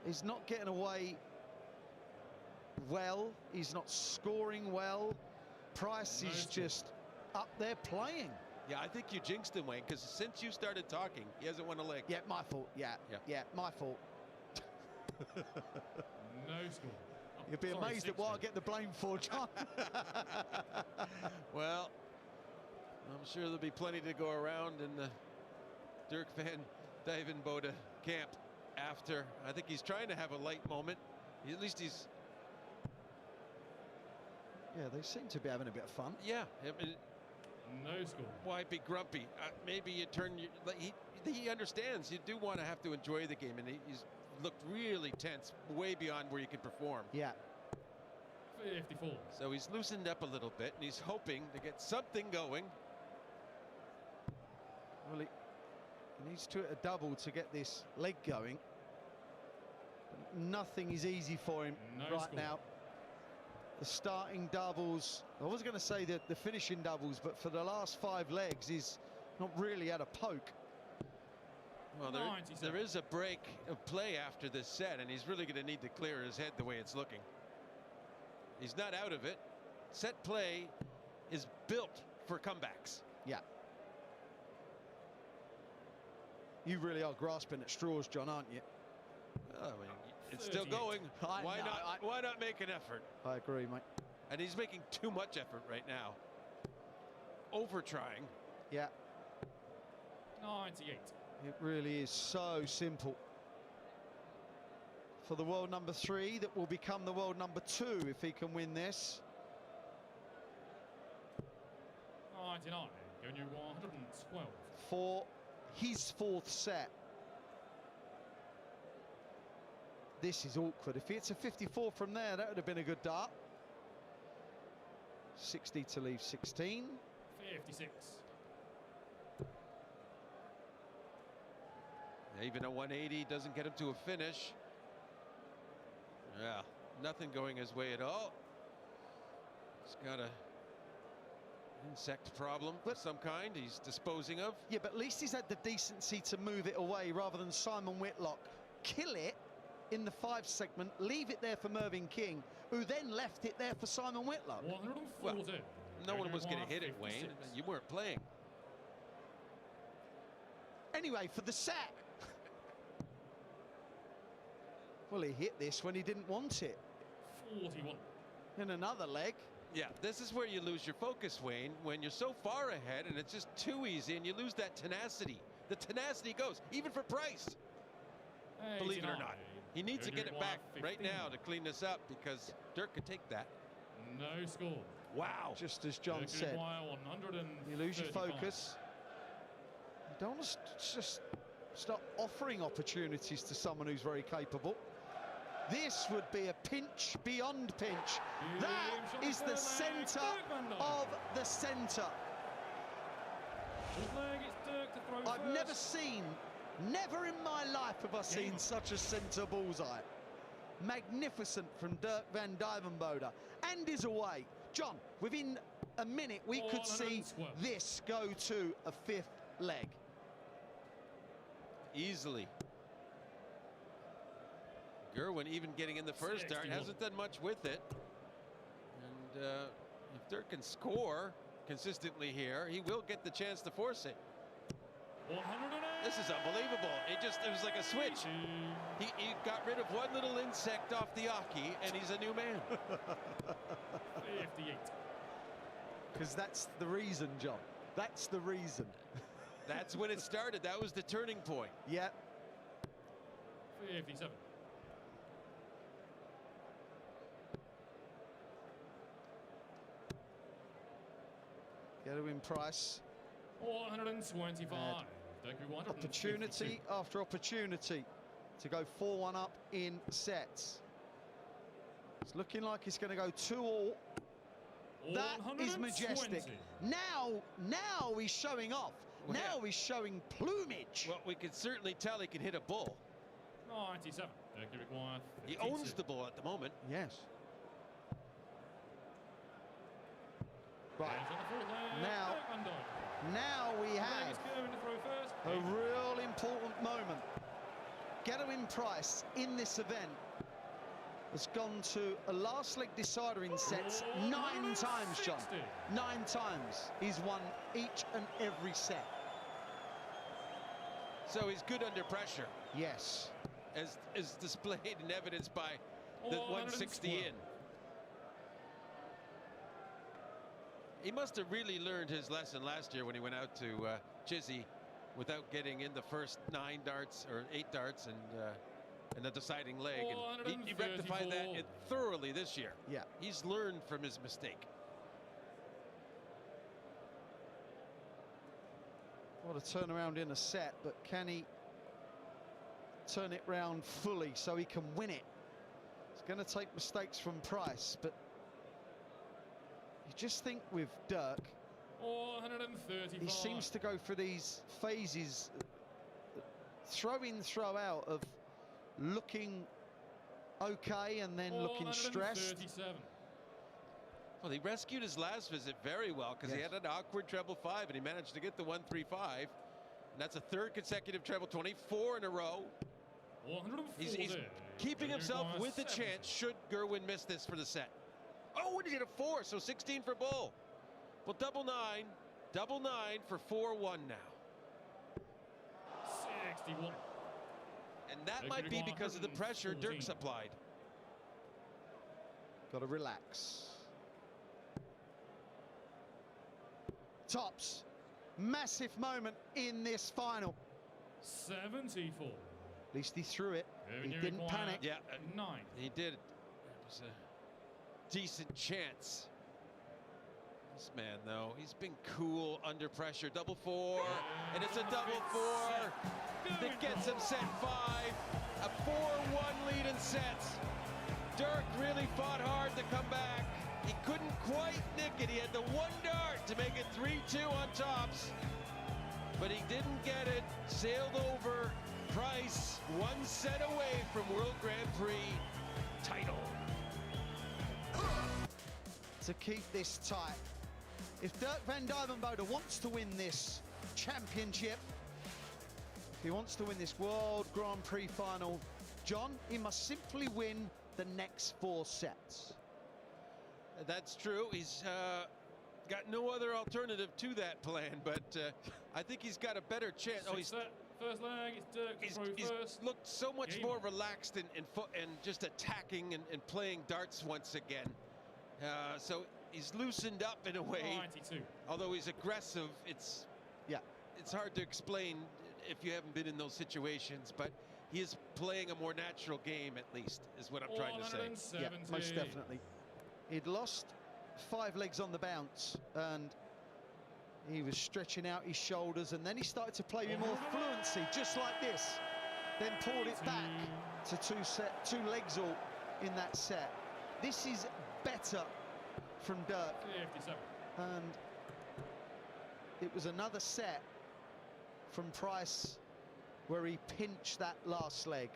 He's not getting away well. He's not scoring well. Price is just up there playing. Yeah, I think you jinxed him, Wayne, because since you started talking, he hasn't won a leg. Yeah, my fault. Yeah, my fault. No score. You'd be amazed at what I get the blame for, John. Well, I'm sure there'll be plenty to go around in the Dirk van Duijvenbode camp after. I think he's trying to have a light moment. At least he's... Yeah, they seem to be having a bit of fun. Yeah. I mean, no score. Why be grumpy? Maybe you turn your... He understands you do want to have to enjoy the game, and he's looked really tense, way beyond where you can perform. Yeah. 54. So he's loosened up a little bit, and he's hoping to get something going. Well, he needs to hit a double to get this leg going. But nothing is easy for him now. The starting doubles, I was going to say that the finishing doubles, but for the last 5 legs, he's not really had a poke. Well, there is a break of play after this set, and he's really going to need to clear his head the way it's looking. He's not out of it. Set play is built for comebacks. Yeah. You really are grasping at straws, John, aren't you? I mean, it's still going. Why not make an effort? I agree, mate. And he's making too much effort right now. Over trying. Yeah. 98. It really is so simple. for the world number 3 that will become the world number 2 if he can win this. 99, giving you 112. For his 4th set. This is awkward. If it's a 54 from there, that would have been a good dart. 60 to leave 16. 56. Even a 180 doesn't get him to a finish. Yeah, nothing going his way at all. He's got a insect problem of some kind he's disposing of. Yeah, but at least he's had the decency to move it away rather than Simon Whitlock kill it in the 5 segment, leave it there for Mervyn King, who then left it there for Simon Whitlock. 140. Well, no one was going to hit it, Wayne. You weren't playing. Anyway, for the set. Well, he hit this when he didn't want it. 41. In another leg. Yeah, this is where you lose your focus, Wayne, when you're so far ahead and it's just too easy and you lose that tenacity. The tenacity goes, even for Price. 89. Believe it or not. He needs to get it back 115. right now to clean this up because Dirk could take that. No score. Wow. Just as John said, you lose your focus. You don't want to just start offering opportunities to someone who's very capable. This would be a pinch beyond pinch. That is the centre of the centre. I've never seen, never in my life have I seen such a centre bullseye. Magnificent from Dirk van Duijvenbode. And is away. John, within a minute we could see this go to a 5th leg. Easily. Gerwyn even getting in the first dart hasn't done much with it. And if Dirk can score consistently here, he will get the chance to force it. This is unbelievable. It was like a switch. He got rid of one little insect off the Aki, and he's a new man. 58. Because that's the reason, John. That's the reason. That's when it started. That was the turning point. Yeah. 57. Gerwyn Price. 125. Opportunity after opportunity to go 4-1 up in sets. It's looking like it's going to go 2-all. That is majestic. Now he's showing off. Well, now he's showing plumage. Well, we could certainly tell he can hit a bull. 97. He owns the bull at the moment. Yes. Right. Now we have a real important moment. Gerwyn Price in this event has gone to a last leg decider in sets 9 times, John. 9 times. He's won each and every set. So he's good under pressure. Yes. As displayed and evidenced by the 160 in. He must have really learned his lesson last year when he went out to Chizzy without getting in the first 9 darts or 8 darts and the deciding leg. And he rectified that thoroughly this year. Yeah. He's learned from his mistake. What a turnaround in a set, but can he turn it round fully so he can win it? It's going to take mistakes from Price, but you just think with Dirk, he seems to go through these phases, throw in, throw out, of looking okay and then looking stressed. Well, he rescued his last visit very well because he had an awkward treble 5 and he managed to get the 135. And that's a 3rd consecutive treble 24 in a row. He's keeping himself with a chance should Gerwyn miss this for the set. Oh, and he hit a 4, so 16 for bull. Well, double nine for 4-1 now. 61. And that might be because of the pressure Dirk's applied. Got to relax. Tops. Massive moment in this final. 74. least he threw it. He didn't panic. Yeah, 9. he did. It was a decent chance. This man, though, he's been cool under pressure. Double 4, and it's a double 4 that gets him set 5. A 4-1 lead in sets. Dirk really fought hard to come back. He couldn't quite nick it. He had the one dart to make it 3-2 on tops, but he didn't get it. Sailed over Price, one set away from World Grand Prix title. To keep this tight. If Dirk van Duijvenbode wants to win this championship, if he wants to win this World Grand Prix final, John, he must simply win the next 4 sets. That's true. He's got no other alternative to that plan, but I think he's got a better chance. He's first leg. It's Dirk to throw He's first. looked so much more relaxed and just attacking and playing darts once again. So he's loosened up in a way. 92. Although he's aggressive, it's hard to explain if you haven't been in those situations, but he is playing a more natural game, at least, is what I'm trying to say. Yeah, most definitely. He'd lost 5 legs on the bounce, and he was stretching out his shoulders, and then he started to play with more fluency, just like this. Then pulled it back to 2 legs all in that set. This is better from Dirk. 57. And it was another set from Price where he pinched that last leg.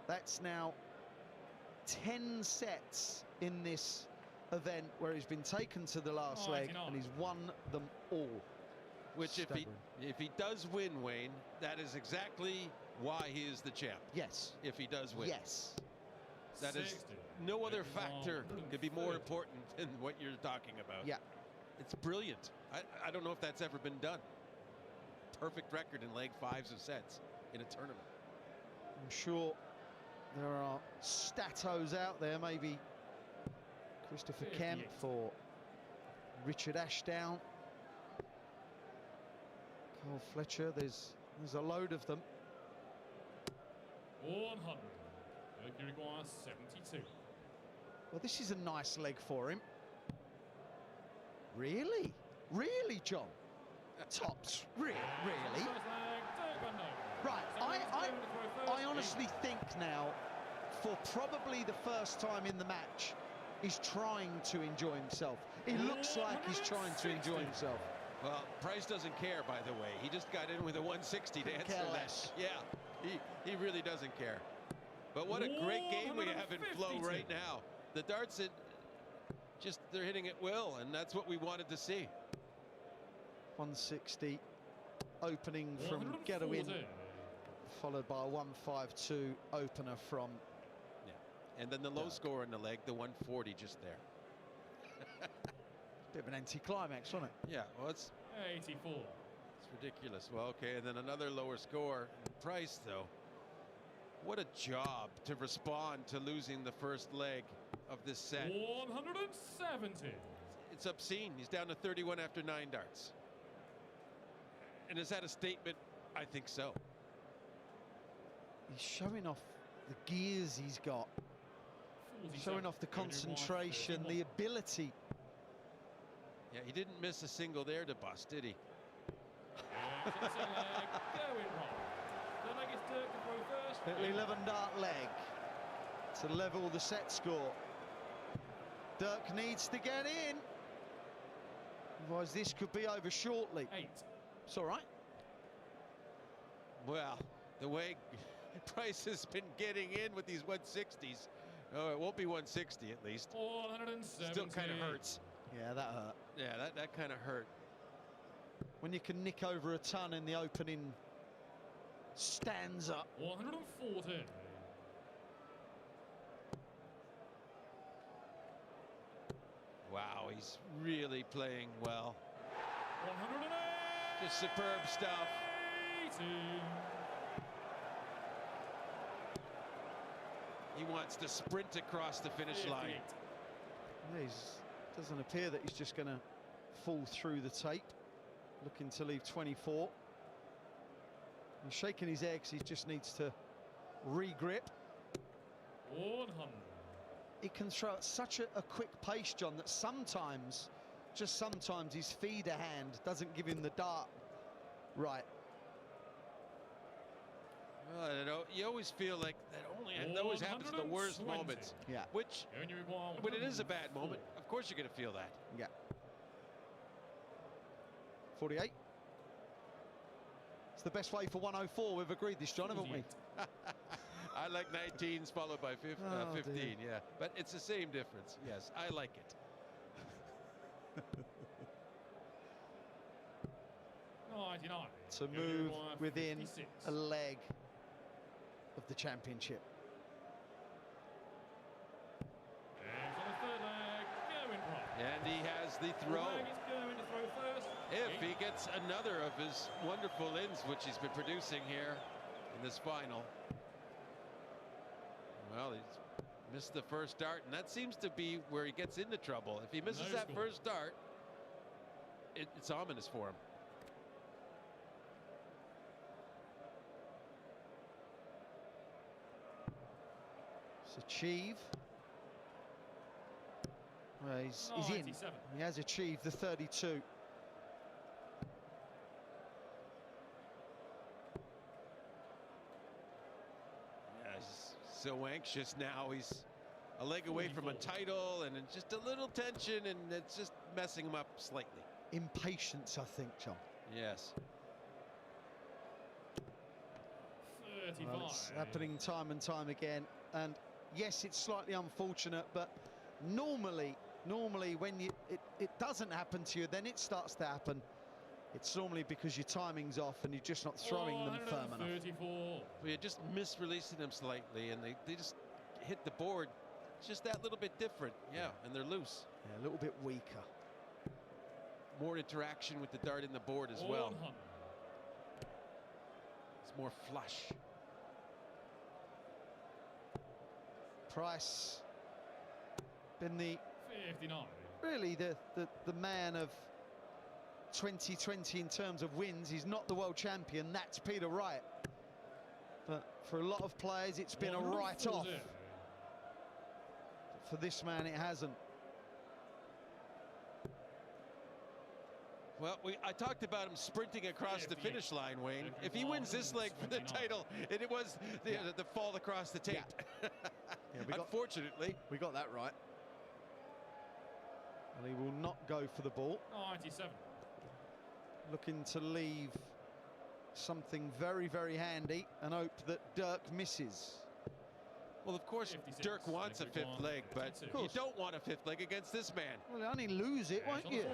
That's now 10 sets in this event where he's been taken to the last leg and he's won them all. Which if he does win, Wayne, that is exactly why he is the champ. Yes. If he does win. Yes. That is no other factor could be more important than what you're talking about. Yeah. It's brilliant. I don't know if that's ever been done. Perfect record in leg 5s of sets in a tournament. I'm sure there are statos out there, maybe Christopher Kemp or Richard Ashdown, Carl Fletcher. There's a load of them. 100. Mercury requires 72. Well, this is a nice leg for him. Really? Really, John? Tops? Really? Right, I honestly think now, for probably the first time in the match, he's trying to enjoy himself. He looks like he's trying to enjoy himself. Well, Price doesn't care, by the way. He just got in with a 160 to answer that. Yeah, he really doesn't care. But what a great game we have in flow right now. The darts, they're hitting at will, and that's what we wanted to see. 160 opening from Gerwyn, followed by a 152 opener from... Yeah, and then the low score in the leg, the 140 just there. Bit of an anti-climax, wasn't it? Yeah, well, it's 84. It's ridiculous. Well, okay, and then another lower score. Price, though, what a job to respond to losing the first leg of this set. 170. It's obscene. He's down to 31 after 9 darts. And is that a statement? I think so. He's showing off the gears he's got. Showing off the concentration, the ability. Yeah, he didn't miss a single there to bust, did he? Little 11 dart leg to level the set score. Dirk needs to get in, otherwise this could be over shortly. 8. It's all right. Well, the way Price has been getting in with these 160s, oh, it won't be 160 at least. 170. Still kind of hurts. Yeah, that hurt. Yeah, that kind of hurt. When you can nick over a ton in the opening stanza. 140. Wow, he's really playing well. 108. Just superb stuff. 80. He wants to sprint across the finish line. Yeah, doesn't appear that he's just going to fall through the tape. Looking to leave 24. He's shaking his head because he just needs to Regrip. 100. He can throw at such a quick pace, John, that sometimes, just sometimes, his feeder hand doesn't give him the dart right. Well, you know, you always feel like that always happens in the worst 120. moments. Yeah. Which, And you require when it is a bad 104. moment, of course you're going to feel that. Yeah. 48. It's the best way for 104. We've agreed this, John, haven't we? 48. I like 19s followed by 15, dear. yeah. But it's the same difference. Yes, I like it. 99. To And you move require within 56. a leg of the championship. And on the third leg, Gerwyn Price. And he has the throw. The leg is Gerwyn to throw first. If he gets another of his wonderful ins, which he's been producing here in this final. Well, he's missed the first dart, and that seems to be where he gets into trouble. If he misses No that score. first dart, it's ominous for him. It's achieve. Well, he's in. 97. He has achieved the 32. Yeah, he's so anxious now. He's a leg away from a 44. title, and it's just a little tension, and it's just messing him up slightly. Impatience, I think, John. Yes. 35. Well, it's happening time and time again. And yes, it's slightly unfortunate, but normally when it doesn't happen to you, then it starts to happen. It's normally because your timing's off and you're just not throwing them firm enough. 34. Well, you're just misreleasing them slightly, and they just hit the board just that little bit different. Yeah, and they're loose. Yeah, a little bit weaker. More interaction with the dart in the board as well. 100. It's more flush. Price been the 59. really the man of 2020 in terms of wins. He's not the world champion, that's Peter Wright. But for a lot of players, it's been a write-off. 140. For this man, it hasn't. Well, I talked about him sprinting across the 58. finish line, Wayne. If he wins this leg for the 29. title, it was the fall across the tape. Unfortunately. We got that right. And he will not go for the ball. 97. Looking to leave something very, very handy and hope that Dirk misses. Well, of course, 56. Dirk wants a fifth leg, but you don't want a fifth leg against this man. Well, he'll only lose it, won't you?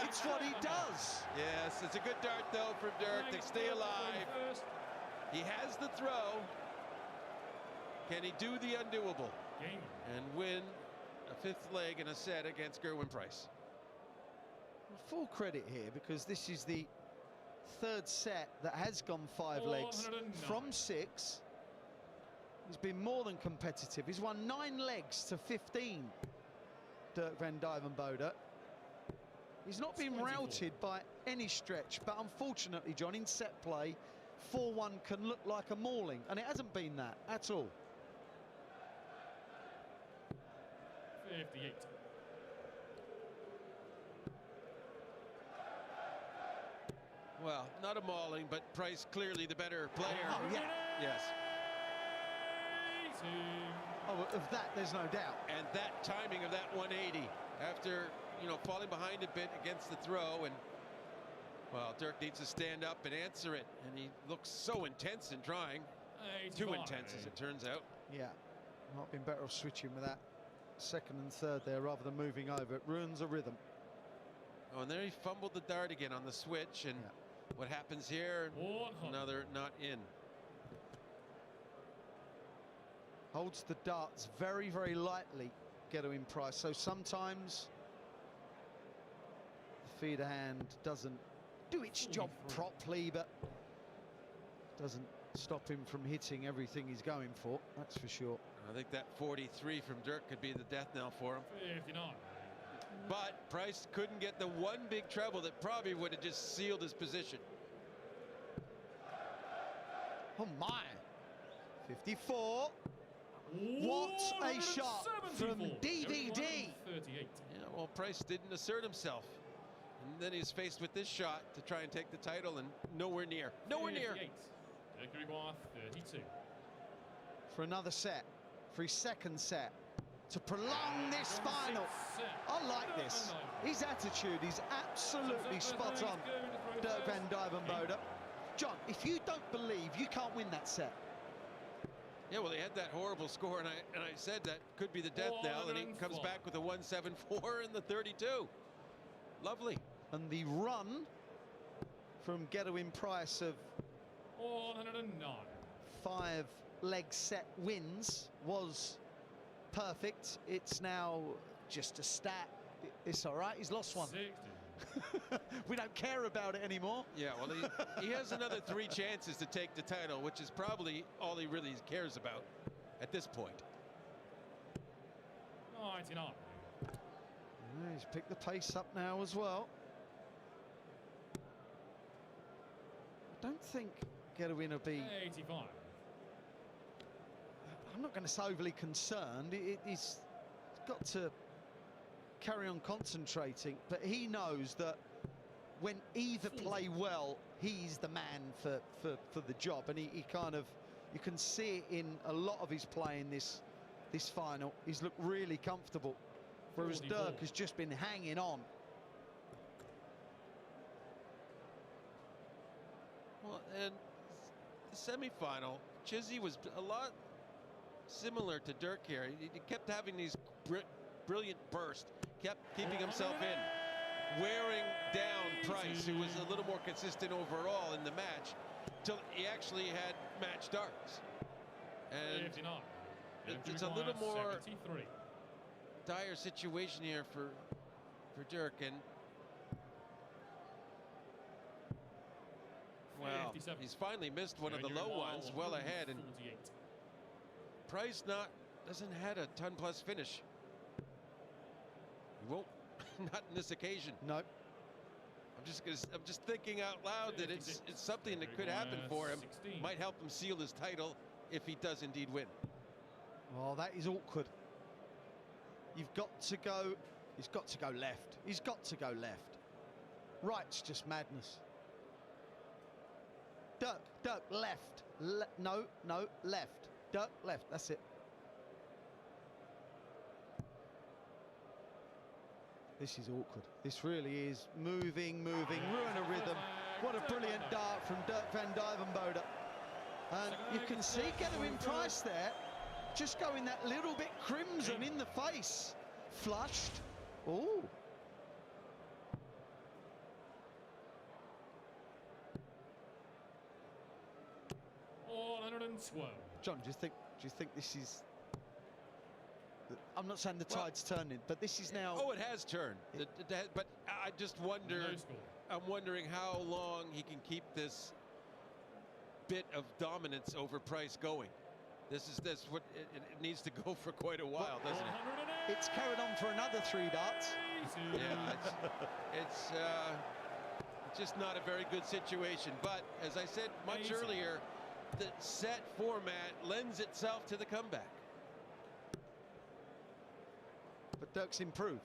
It's what he does. Yes, it's a good dart, though, from Dirk to stay alive. He has the throw. Can he do the undoable Game. and win a fifth leg in a set against Gerwyn Price? Full credit here, because this is the third set that has gone 5 legs 409. from 6. He's been more than competitive. He's won 9 legs to 15, Dirk van Duijvenbode. He's not been 24. routed by any stretch, but unfortunately, John, in set play, 4-1 can look like a mauling, and it hasn't been that at all. 58. Well, not a mauling, but Price clearly the better player. Oh, yeah. Yes. 80. Oh, of that, there's no doubt. And that timing of that 180 after, falling behind a bit against the throw, and well, Dirk needs to stand up and answer it, and he looks so intense in trying. 85. Too intense, as it turns out. Yeah, might have been better off switching with that second and third there rather than moving over. It ruins the rhythm. Oh, and there he fumbled the dart again on the switch, and what happens here? 100. Another not in. Holds the darts very, very lightly, Gerwyn Price. So sometimes the feeder hand doesn't do its job 43. properly, but doesn't stop him from hitting everything he's going for, that's for sure. I think that 43 from Dirk could be the death knell for him. 59. But Price couldn't get the one big treble that probably would have just sealed his position. Oh my, 54. What a shot from DDD. 38. Yeah, well, Price didn't assert himself. And then he's faced with this shot to try and take the title, and nowhere near. Nowhere near. 32. For another set, for his second set, to prolong this final. I like this. His attitude is absolutely spot on, Dirk van Duijvenbode. John, if you don't believe, you can't win that set. Yeah, well, he had that horrible score, and I said that could be the death knell, and he comes back with a 174 in the 32. Lovely. And the run from Gerwyn Price of 109. 5 leg set wins was perfect. It's now just a stat. It's all right. He's lost one. 60. We don't care about it anymore. Yeah, well, he has another 3 chances to take the title, which is probably all he really cares about at this point. 99. He's picked the pace up now as well. I don't think Gerwyn will be... 85. I'm not going to say overly concerned. He's got to carry on concentrating, but he knows that when either play well, he's the man for the job, and he kind of, you can see it in a lot of his play in this final. He's looked really comfortable, whereas 44. Dirk has just been hanging on. Well, and the semi-final, Chizzy was a lot similar to Dirk here. He kept having these brilliant bursts, kept keeping himself in, wearing down Price, who was a little more consistent overall in the match, till he actually had match darts. And 59. it's a little more 73. dire situation here for Dirk, and well, 57. he's finally missed one of the low ones, well ahead, and 48. Price doesn't had a ton plus finish. He won't, not in this occasion. No. I'm just thinking out loud that it's something that could happen for him. 16. Might help him seal his title if he does indeed win. Well, that is awkward. You've got to go. He's got to go left. He's got to go left. Right's just madness. Dirk, left. No, left. Dirk, left. That's it. This is awkward. This really is moving, ruin a rhythm. What a brilliant dart from Dirk van Duijvenbode. And you can see Gerwyn Price there, just going that little bit crimson in the face. Flushed. Ooh. John, do you think this is... I'm not saying the tide's turning, but this is now... Oh, it has turned. But I just wonder... No score. I'm wondering how long he can keep this bit of dominance over Price going. This what it needs to go for quite a while, doesn't it? It's carried on for another 3 darts. Yeah, it's just not a very good situation. But as I said much earlier, the set format lends itself to the comeback. But Dirk's improved.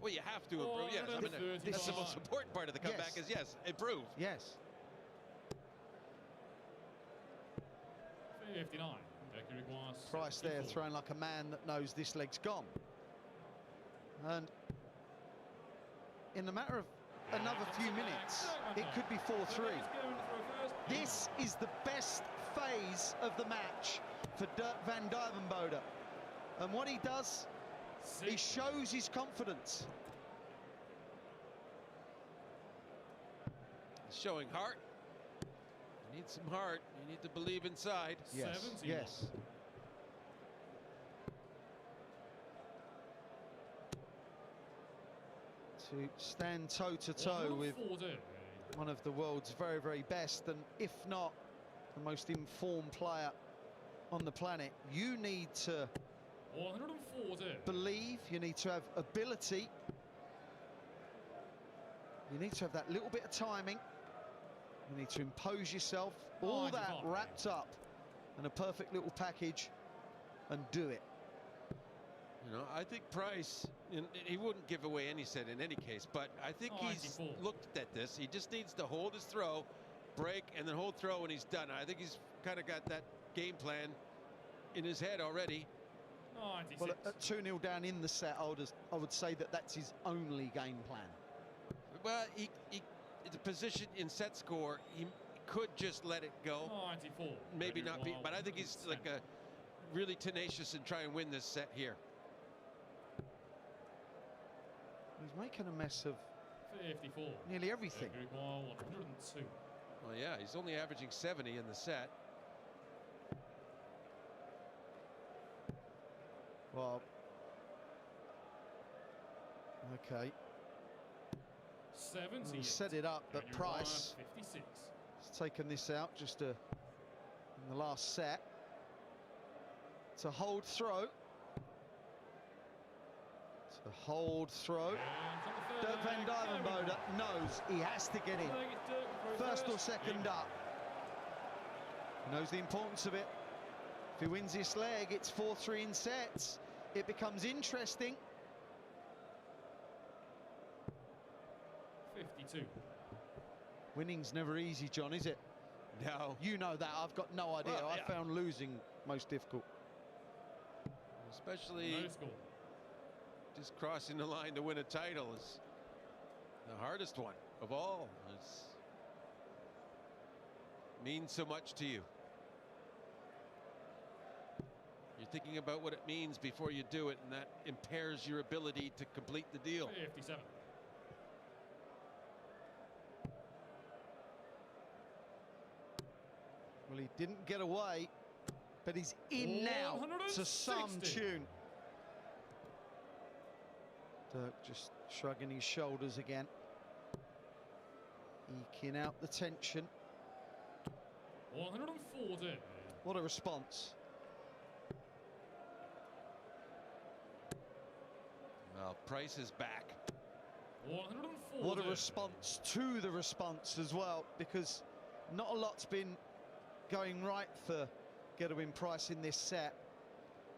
Well, you have to improve. Yes, I mean, that's the most important part of the comeback. Yes. Is yes, improve. Yes. 59. Price there throwing like a man that knows this leg's gone. And in a matter of another few minutes, it could be 4-3. This is the best phase of the match for Dirk van Duijvenbode. And what he does, he shows his confidence. He's showing heart. You need some heart. You need to believe inside. Yes, 71. yes. To stand toe-to-toe with one of the world's very, very best, and if not the most informed player on the planet, you need to 140. believe, you need to have ability, you need to have that little bit of timing, you need to impose yourself, all that 95. wrapped up and a perfect little package and do it. You know, I think Price, he wouldn't give away any set in any case, but I think he's looked at this. He just needs to hold his throw, break, and then hold throw when he's done. I think he's kind of got that game plan in his head already. 96. Well, at 2-0 down in the set, I would say that that's his only game plan. Well, the position in set score, he could just let it go. 94. Maybe not be, but I think he's like a really tenacious and try and win this set here. He's making a mess of 54. nearly everything. 102. Well, yeah, he's only averaging 70 in the set. Well, okay. 70. We'll set it up, but Price 56. has taken this out just in the last set. It's a hold throw. It's a hold throw. Dirk van Duijvenbode knows he has to get in. First or second up. He knows the importance of it. If he wins this leg, it's 4-3 in sets. It becomes interesting. 52. Winning's never easy, John, is it? No. You know that. I've got no idea. Well, I yeah. found losing most difficult. Especially No score. just crossing the line to win a title is the hardest one of all. It means so much to you. You're thinking about what it means before you do it, and that impairs your ability to complete the deal. 57. Well, he didn't get away, but he's in now to some 160. tune. Dirk just shrugging his shoulders again. Eking out the tension. 140. What a response. Well, Price is back. 140. What a response to the response as well, because not a lot's been going right for Gerwyn Price in this set,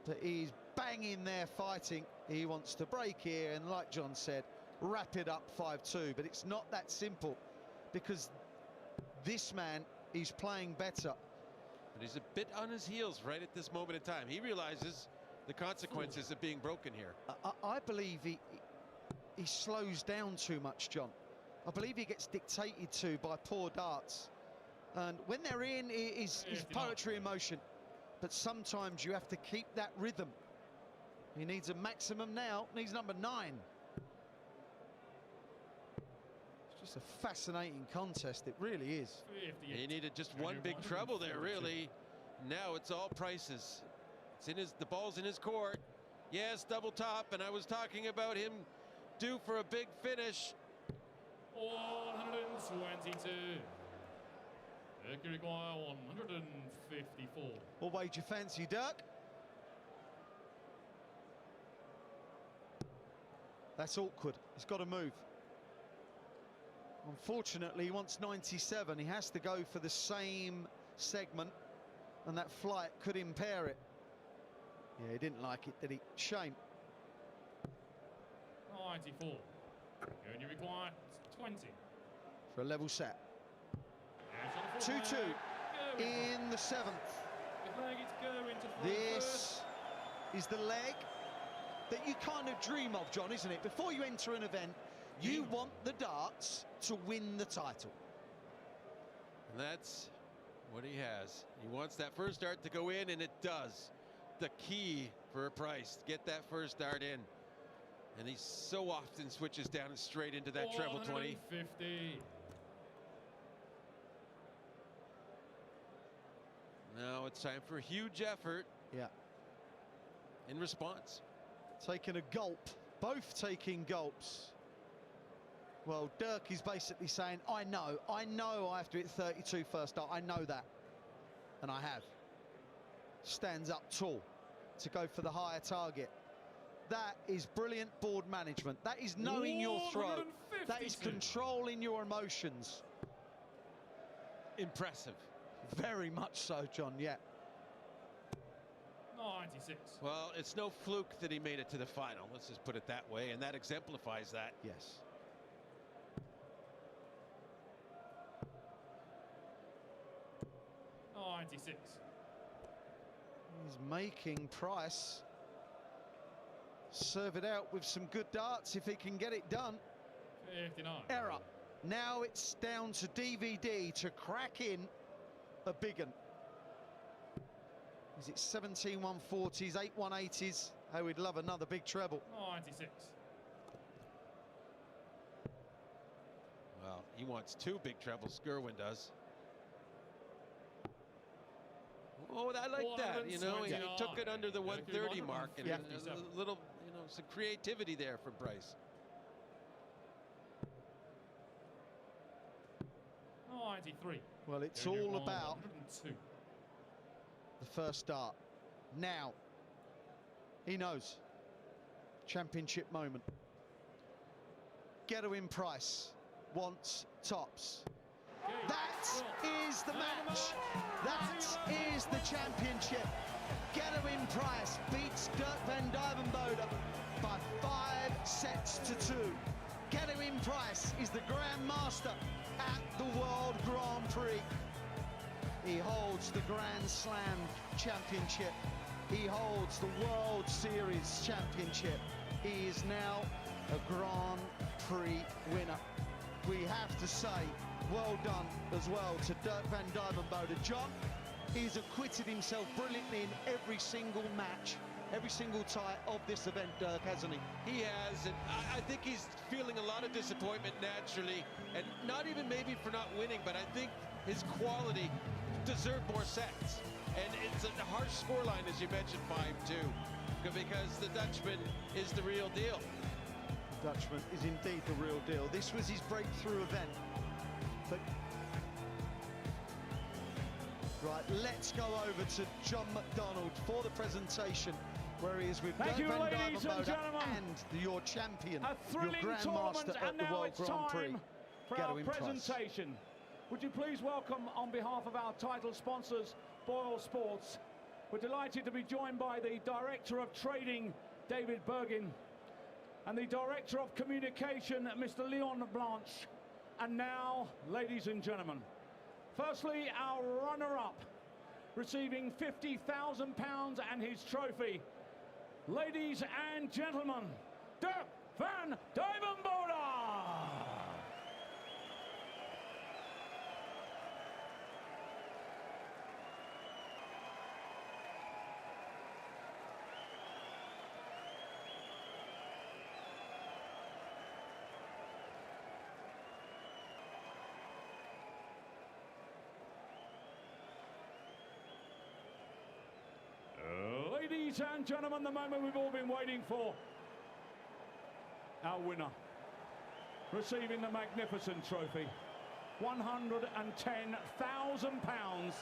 but he's banging there fighting. He wants to break here, and like John said, wrap it up 5-2, but it's not that simple, because this man is playing better. But he's a bit on his heels right at this moment in time. He realizes the consequences of being broken here. I believe he slows down too much, John. I believe he gets dictated to by poor darts. And when they're in, it is poetry in motion. But sometimes you have to keep that rhythm. He needs a maximum now, needs number 9. It's just a fascinating contest, it really is. 58. He needed just one big trouble there, really. Now it's all Price's. It's the ball's in his court. Yes, double top, and I was talking about him due for a big finish. 122. Dirk require 154. What way do you fancy, Dirk? That's awkward. He's got to move. Unfortunately, he wants 97. He has to go for the same segment, and that flight could impair it. Yeah, he didn't like it, did he? Shame. 94. You require 20. For a level set. 2-2 in the 7th. This is the leg that you kind of dream of, John, isn't it? Before you enter an event, you want the darts to win the title. And that's what he has. He wants that first dart to go in, and it does. The key for a Price, get that first dart in. And he so often switches down and straight into that treble 20. 50. Now it's time for a huge effort. Yeah. In response. Taking a gulp, both taking gulps. Well, Dirk is basically saying, I know I have to hit 32 first dart, I know that. And I have. Stands up tall to go for the higher target. That is brilliant board management. That is knowing your throw. That is controlling your emotions. Impressive. Very much so, John, yeah. 96. Well, it's no fluke that he made it to the final. Let's just put it that way, and that exemplifies that. Yes. Oh, 96. He's making Price serve it out with some good darts if he can get it done. 59. Error. Now it's down to DVD to crack in a big one. Is it 17 140s, 8 180s? Oh, we'd love another big treble. Oh, 96. Well, he wants 2 big trebles, Gerwyn does. Oh, I like that, you know, he took it under the 130 mark, and a little, you know, some creativity there from Price. Oh, 93. Well, it's all about 102. the first dart. Now, he knows. Championship moment. Gerwyn Price wants tops. That is the match. That is the championship. Gerwyn Price beats Dirk van Duijvenbode by 5 sets to 2. Gerwyn Price is the Grand Master at the World Grand Prix. He holds the Grand Slam Championship. He holds the World Series Championship. He is now a Grand Prix winner. We have to say, well done as well to Dirk van Duijvenbode. John, he's acquitted himself brilliantly in every single match, every single tie of this event, Dirk, hasn't he? He has, and I think he's feeling a lot of disappointment naturally, and not even maybe for not winning, but I think his quality deserved more sets. And it's a harsh scoreline, as you mentioned, 5-2, because the Dutchman is the real deal. The Dutchman is indeed the real deal. This was his breakthrough event. But right, let's go over to John McDonald for the presentation, where he is with Dirk van Duijvenbode and your champion, your Grandmaster at the World Grand Prix, for our Gerwyn Price. presentation. Would you please welcome, on behalf of our title sponsors, BoyleSports. We're delighted to be joined by the Director of Trading, David Bergin, and the Director of Communication, Mr. Leon Blanche. And now, ladies and gentlemen, firstly, our runner-up, receiving £50,000 and his trophy. Ladies and gentlemen, Dirk van Duijvenbode! Ladies and gentlemen, the moment we've all been waiting for. Our winner, receiving the magnificent trophy, £110,000,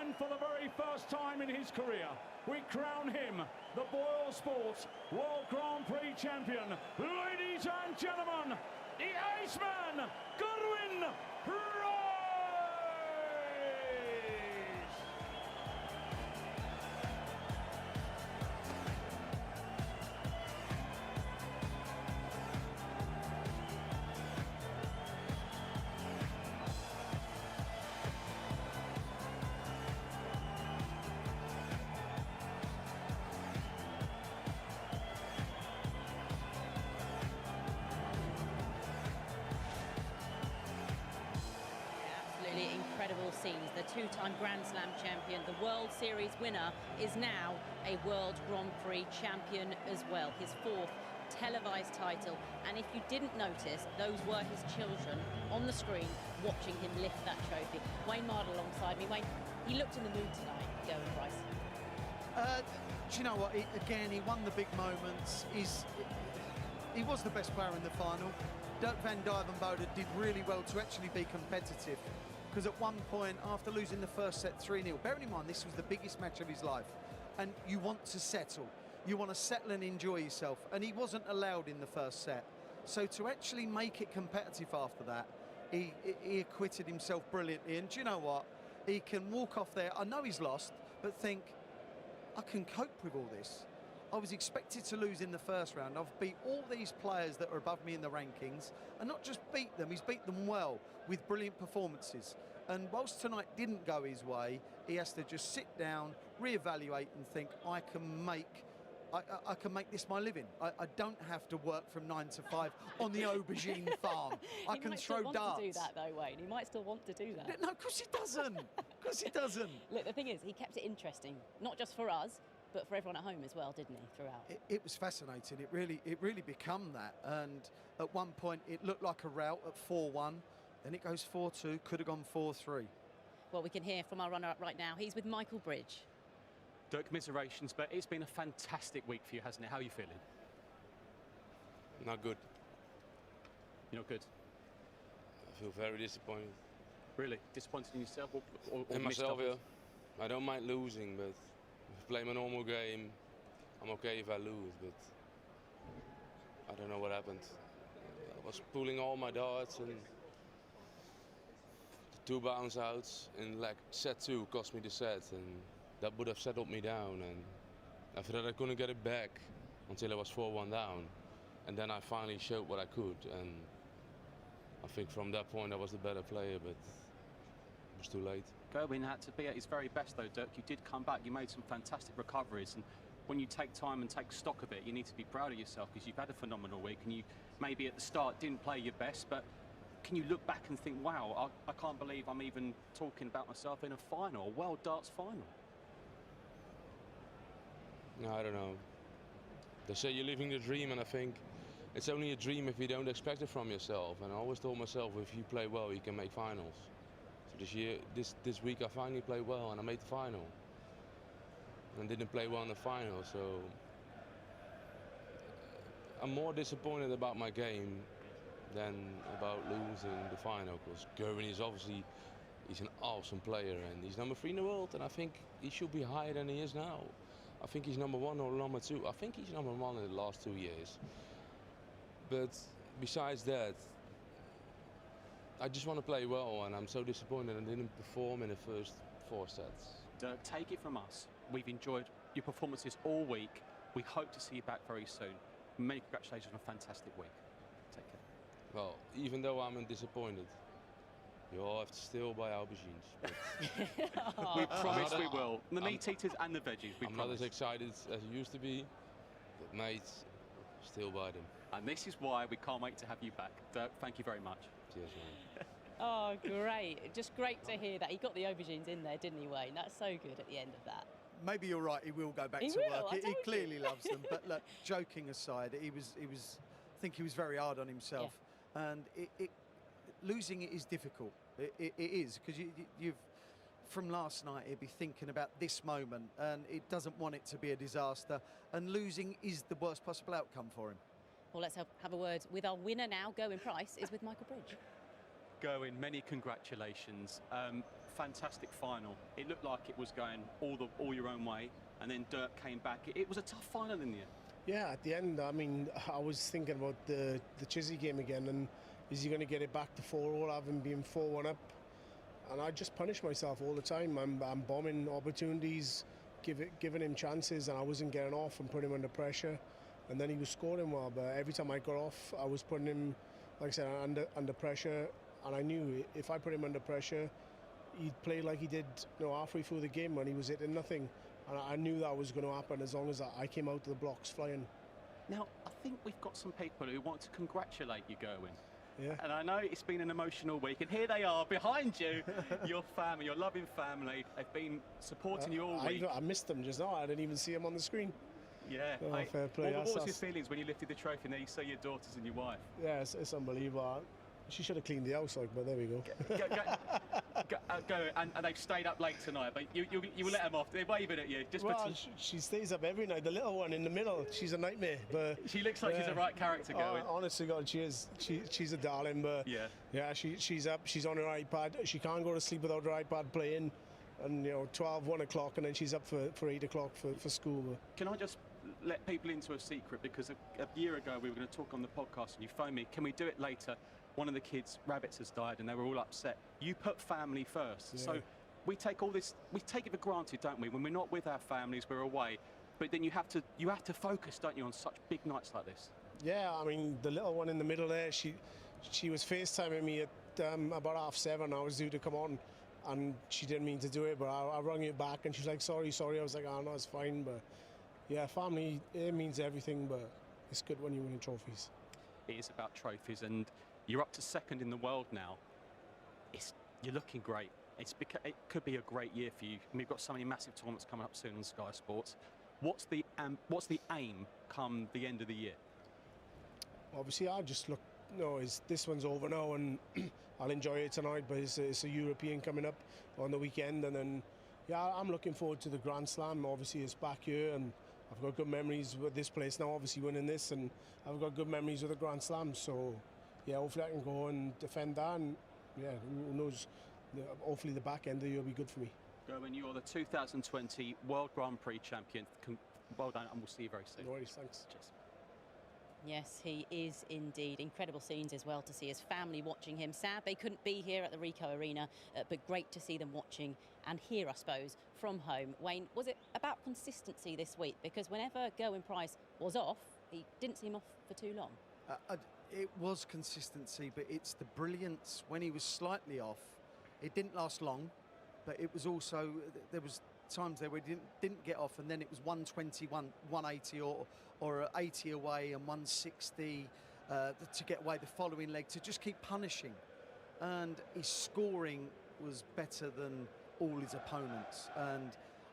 and for the very first time in his career, we crown him the BoyleSports World Grand Prix champion. Ladies and gentlemen, the Iceman, Gerwyn Price! Incredible scenes. The two-time Grand Slam champion, the World Series winner, is now a World Grand Prix champion as well. His 4th televised title. And if you didn't notice, those were his children on the screen watching him lift that trophy. Wayne Mardle alongside me. Wayne, he looked in the mood tonight, Gerwyn Price. Do you know what? Again, he won the big moments. He was the best player in the final. Dirk van Duijvenbode did really well to actually be competitive. Because at one point, after losing the first set 3-0, bearing in mind this was the biggest match of his life, and you want to settle. You want to settle and enjoy yourself, and he wasn't allowed in the first set. So to actually make it competitive after that, he acquitted himself brilliantly. And do you know what? He can walk off there. I know he's lost, but think, I can cope with all this. I was expected to lose in the first round. I've beat all these players that are above me in the rankings, and not just beat them, he's beat them well with brilliant performances. And whilst tonight didn't go his way, he has to just sit down, reevaluate and think, I can make this my living. I don't have to work from 9 to 5 on the aubergine farm. I can throw darts. He might still want to do that though, Wayne. He might still want to do that. No, of course he doesn't. Of course he doesn't. Look, the thing is, he kept it interesting, not just for us, but for everyone at home as well, didn't he, throughout? It was fascinating. It really become that. And at one point, it looked like a rout at 4-1. Then it goes 4-2, could have gone 4-3. Well, we can hear from our runner-up right now. He's with Michael Bridge. Dirk, commiserations, but it's been a fantastic week for you, hasn't it? How are you feeling? Not good. You're not good? I feel very disappointed. Really? Disappointed in yourself or in myself, yeah. I don't mind losing, but if I play my normal game, I'm okay if I lose, but I don't know what happened. I was pulling all my darts and the 2 bounce outs in like set 2 cost me the set, and that would have settled me down. And after that I couldn't get it back until I was 4-1 down, and then I finally showed what I could, and I think from that point I was the better player, but it was too late. Gerwyn had to be at his very best though, Dirk. You did come back, you made some fantastic recoveries, and when you take time and take stock of it, you need to be proud of yourself because you've had a phenomenal week, and you maybe at the start didn't play your best, but can you look back and think, wow, I can't believe I'm even talking about myself in a final, a World Darts final? No, I don't know. They say you're living the dream, and I think it's only a dream if you don't expect it from yourself. And I always told myself, if you play well, you can make finals. So this week I finally played well, and I made the final. And didn't play well in the final, so I'm more disappointed about my game than about losing the final, because Gerwyn is obviously, he's an awesome player and he's number 3 in the world, and I think he should be higher than he is now. I think he's number 1 or number 2. I think he's number 1 in the last 2 years. But besides that, I just want to play well, and I'm so disappointed I didn't perform in the first 4 sets. Dirk, take it from us. We've enjoyed your performances all week. We hope to see you back very soon. Many congratulations on a fantastic week. Take care. Well, even though I'm disappointed, you all have to still buy aubergines. We promise we will. The meat eaters and the veggies, we I'm promise. not as excited as I used to be, but mate, still buy them. And this is why we can't wait to have you back. Dirk, thank you very much. Cheers, man. Oh, great. Just great to hear that. He got the aubergines in there, didn't he, Wayne? That's so good at the end of that. Maybe you're right, he will go back to work. He clearly loves them. But look, joking aside, I think he was very hard on himself. Yeah. And losing it is difficult. It is, because you've from last night he'd be thinking about this moment, and it doesn't want it to be a disaster, and losing is the worst possible outcome for him. Well, let's have a word with our winner now. Gerwyn Price is with Michael Bridge. Gerwyn, many congratulations. Fantastic final. It looked like it was going all your own way, and then Dirk came back. It was a tough final in the end. Yeah, at the end, I mean, I was thinking about the Chizzy game again, and is he going to get it back to 4-all, having been 4-1 up? And I just punish myself all the time. I'm bombing opportunities, giving him chances, and I wasn't getting off and putting him under pressure. And then he was scoring well, but every time I got off, I was putting him, like I said, under pressure. And I knew if I put him under pressure, he'd play like he did, halfway through the game when he was hitting nothing. And I knew that was going to happen as long as I came out of the blocks flying. Now, I think we've got some people who want to congratulate you, Gerwyn. Yeah. And I know it's been an emotional week, and here they are behind you, your family, your loving family. They've been supporting you all week. I missed them just now. I didn't even see them on the screen. Yeah. Fair play. What was your feelings when you lifted the trophy and there you saw your daughters and your wife? Yeah, it's unbelievable. She should have cleaned the house, but there we go. Go and they've stayed up late tonight, but you let them off. They're waving at you. She stays up every night. The little one in the middle, she's a nightmare. But she looks like she's the right character, Gerwyn. Honestly, God, she is. She's a darling. But yeah, she's up. She's on her iPad. She can't go to sleep without her iPad playing. And 12, 1 o'clock, and then she's up for 8 o'clock for school. Can I just let people into a secret? Because a year ago we were going to talk on the podcast, and you phoned me. Can we do it later? One of the kids, Rabbits, has died, and they were all upset. You put family first. Yeah. So we take all this, we take it for granted, don't we? When we're not with our families, we're away. But then you have to focus, don't you, on such big nights like this? Yeah, I mean, the little one in the middle there, she was FaceTiming me at about 7:30. I was due to come on, and she didn't mean to do it, but I rang it back, and she's like, sorry. I was like, oh, no, it's fine. But yeah, family, it means everything, but it's good when you're winning trophies. It is about trophies, and you're up to second in the world now. You're looking great. It could be a great year for you. We've got so many massive tournaments coming up soon on Sky Sports. What's the aim come the end of the year? Obviously, I just look, this one's over now, and I'll enjoy it tonight, but it's a European coming up on the weekend, and then, yeah, I'm looking forward to the Grand Slam. Obviously, it's back here, and I've got good memories with this place now, obviously winning this, and I've got good memories with the Grand Slam, so, yeah, hopefully I can go and defend that, and, yeah, who knows, hopefully the back end of the year will be good for me. Gerwyn, you are the 2020 World Grand Prix champion. Well done, and we'll see you very soon. No worries, thanks. Cheers. Yes, he is indeed. Incredible scenes as well to see his family watching him. Sad they couldn't be here at the Ricoh Arena, but great to see them watching and hear, I suppose, from home. Wayne, was it about consistency this week? Because whenever Gerwyn Price was off, he didn't seem off for too long. It was consistency, but it's the brilliance when he was slightly off. It didn't last long, but it was also, there was times there where he didn't get off, and then it was 120, 180 or 80 away and 160 to get away the following leg, to just keep punishing. And his scoring was better than all his opponents. And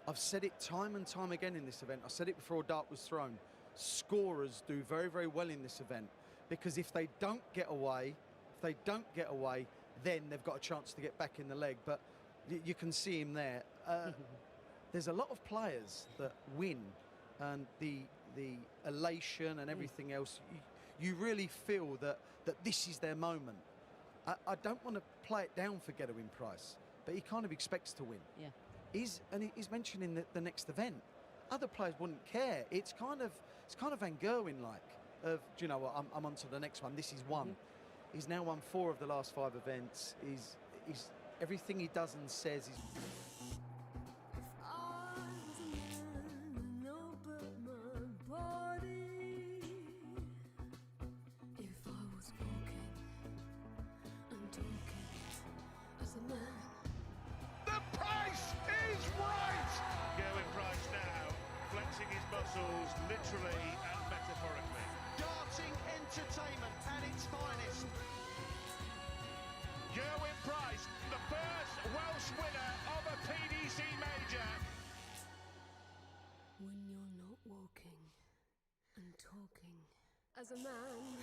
I've said it time and time again in this event. I said it before a dart was thrown. Scorers do very, very well in this event, because if they don't get away, then they've got a chance to get back in the leg. But you can see him there. There's a lot of players that win, and the elation and everything else, you really feel that this is their moment. I don't want to play it down for Gerwyn Price, but he kind of expects to win. Yeah. He's mentioning the next event. Other players wouldn't care. It's kind of Van Gerwen-like. Of, do you know what? I'm on to the next one. This is one. He's now won 4 of the last 5 events. He's everything he does and says is. The price is right! Gerwyn Price now flexing his muscles literally and metaphorically. Darting entertainment at its finest. Gerwyn Price, the first Welsh winner of a PDC major. When you're not walking and talking as a man.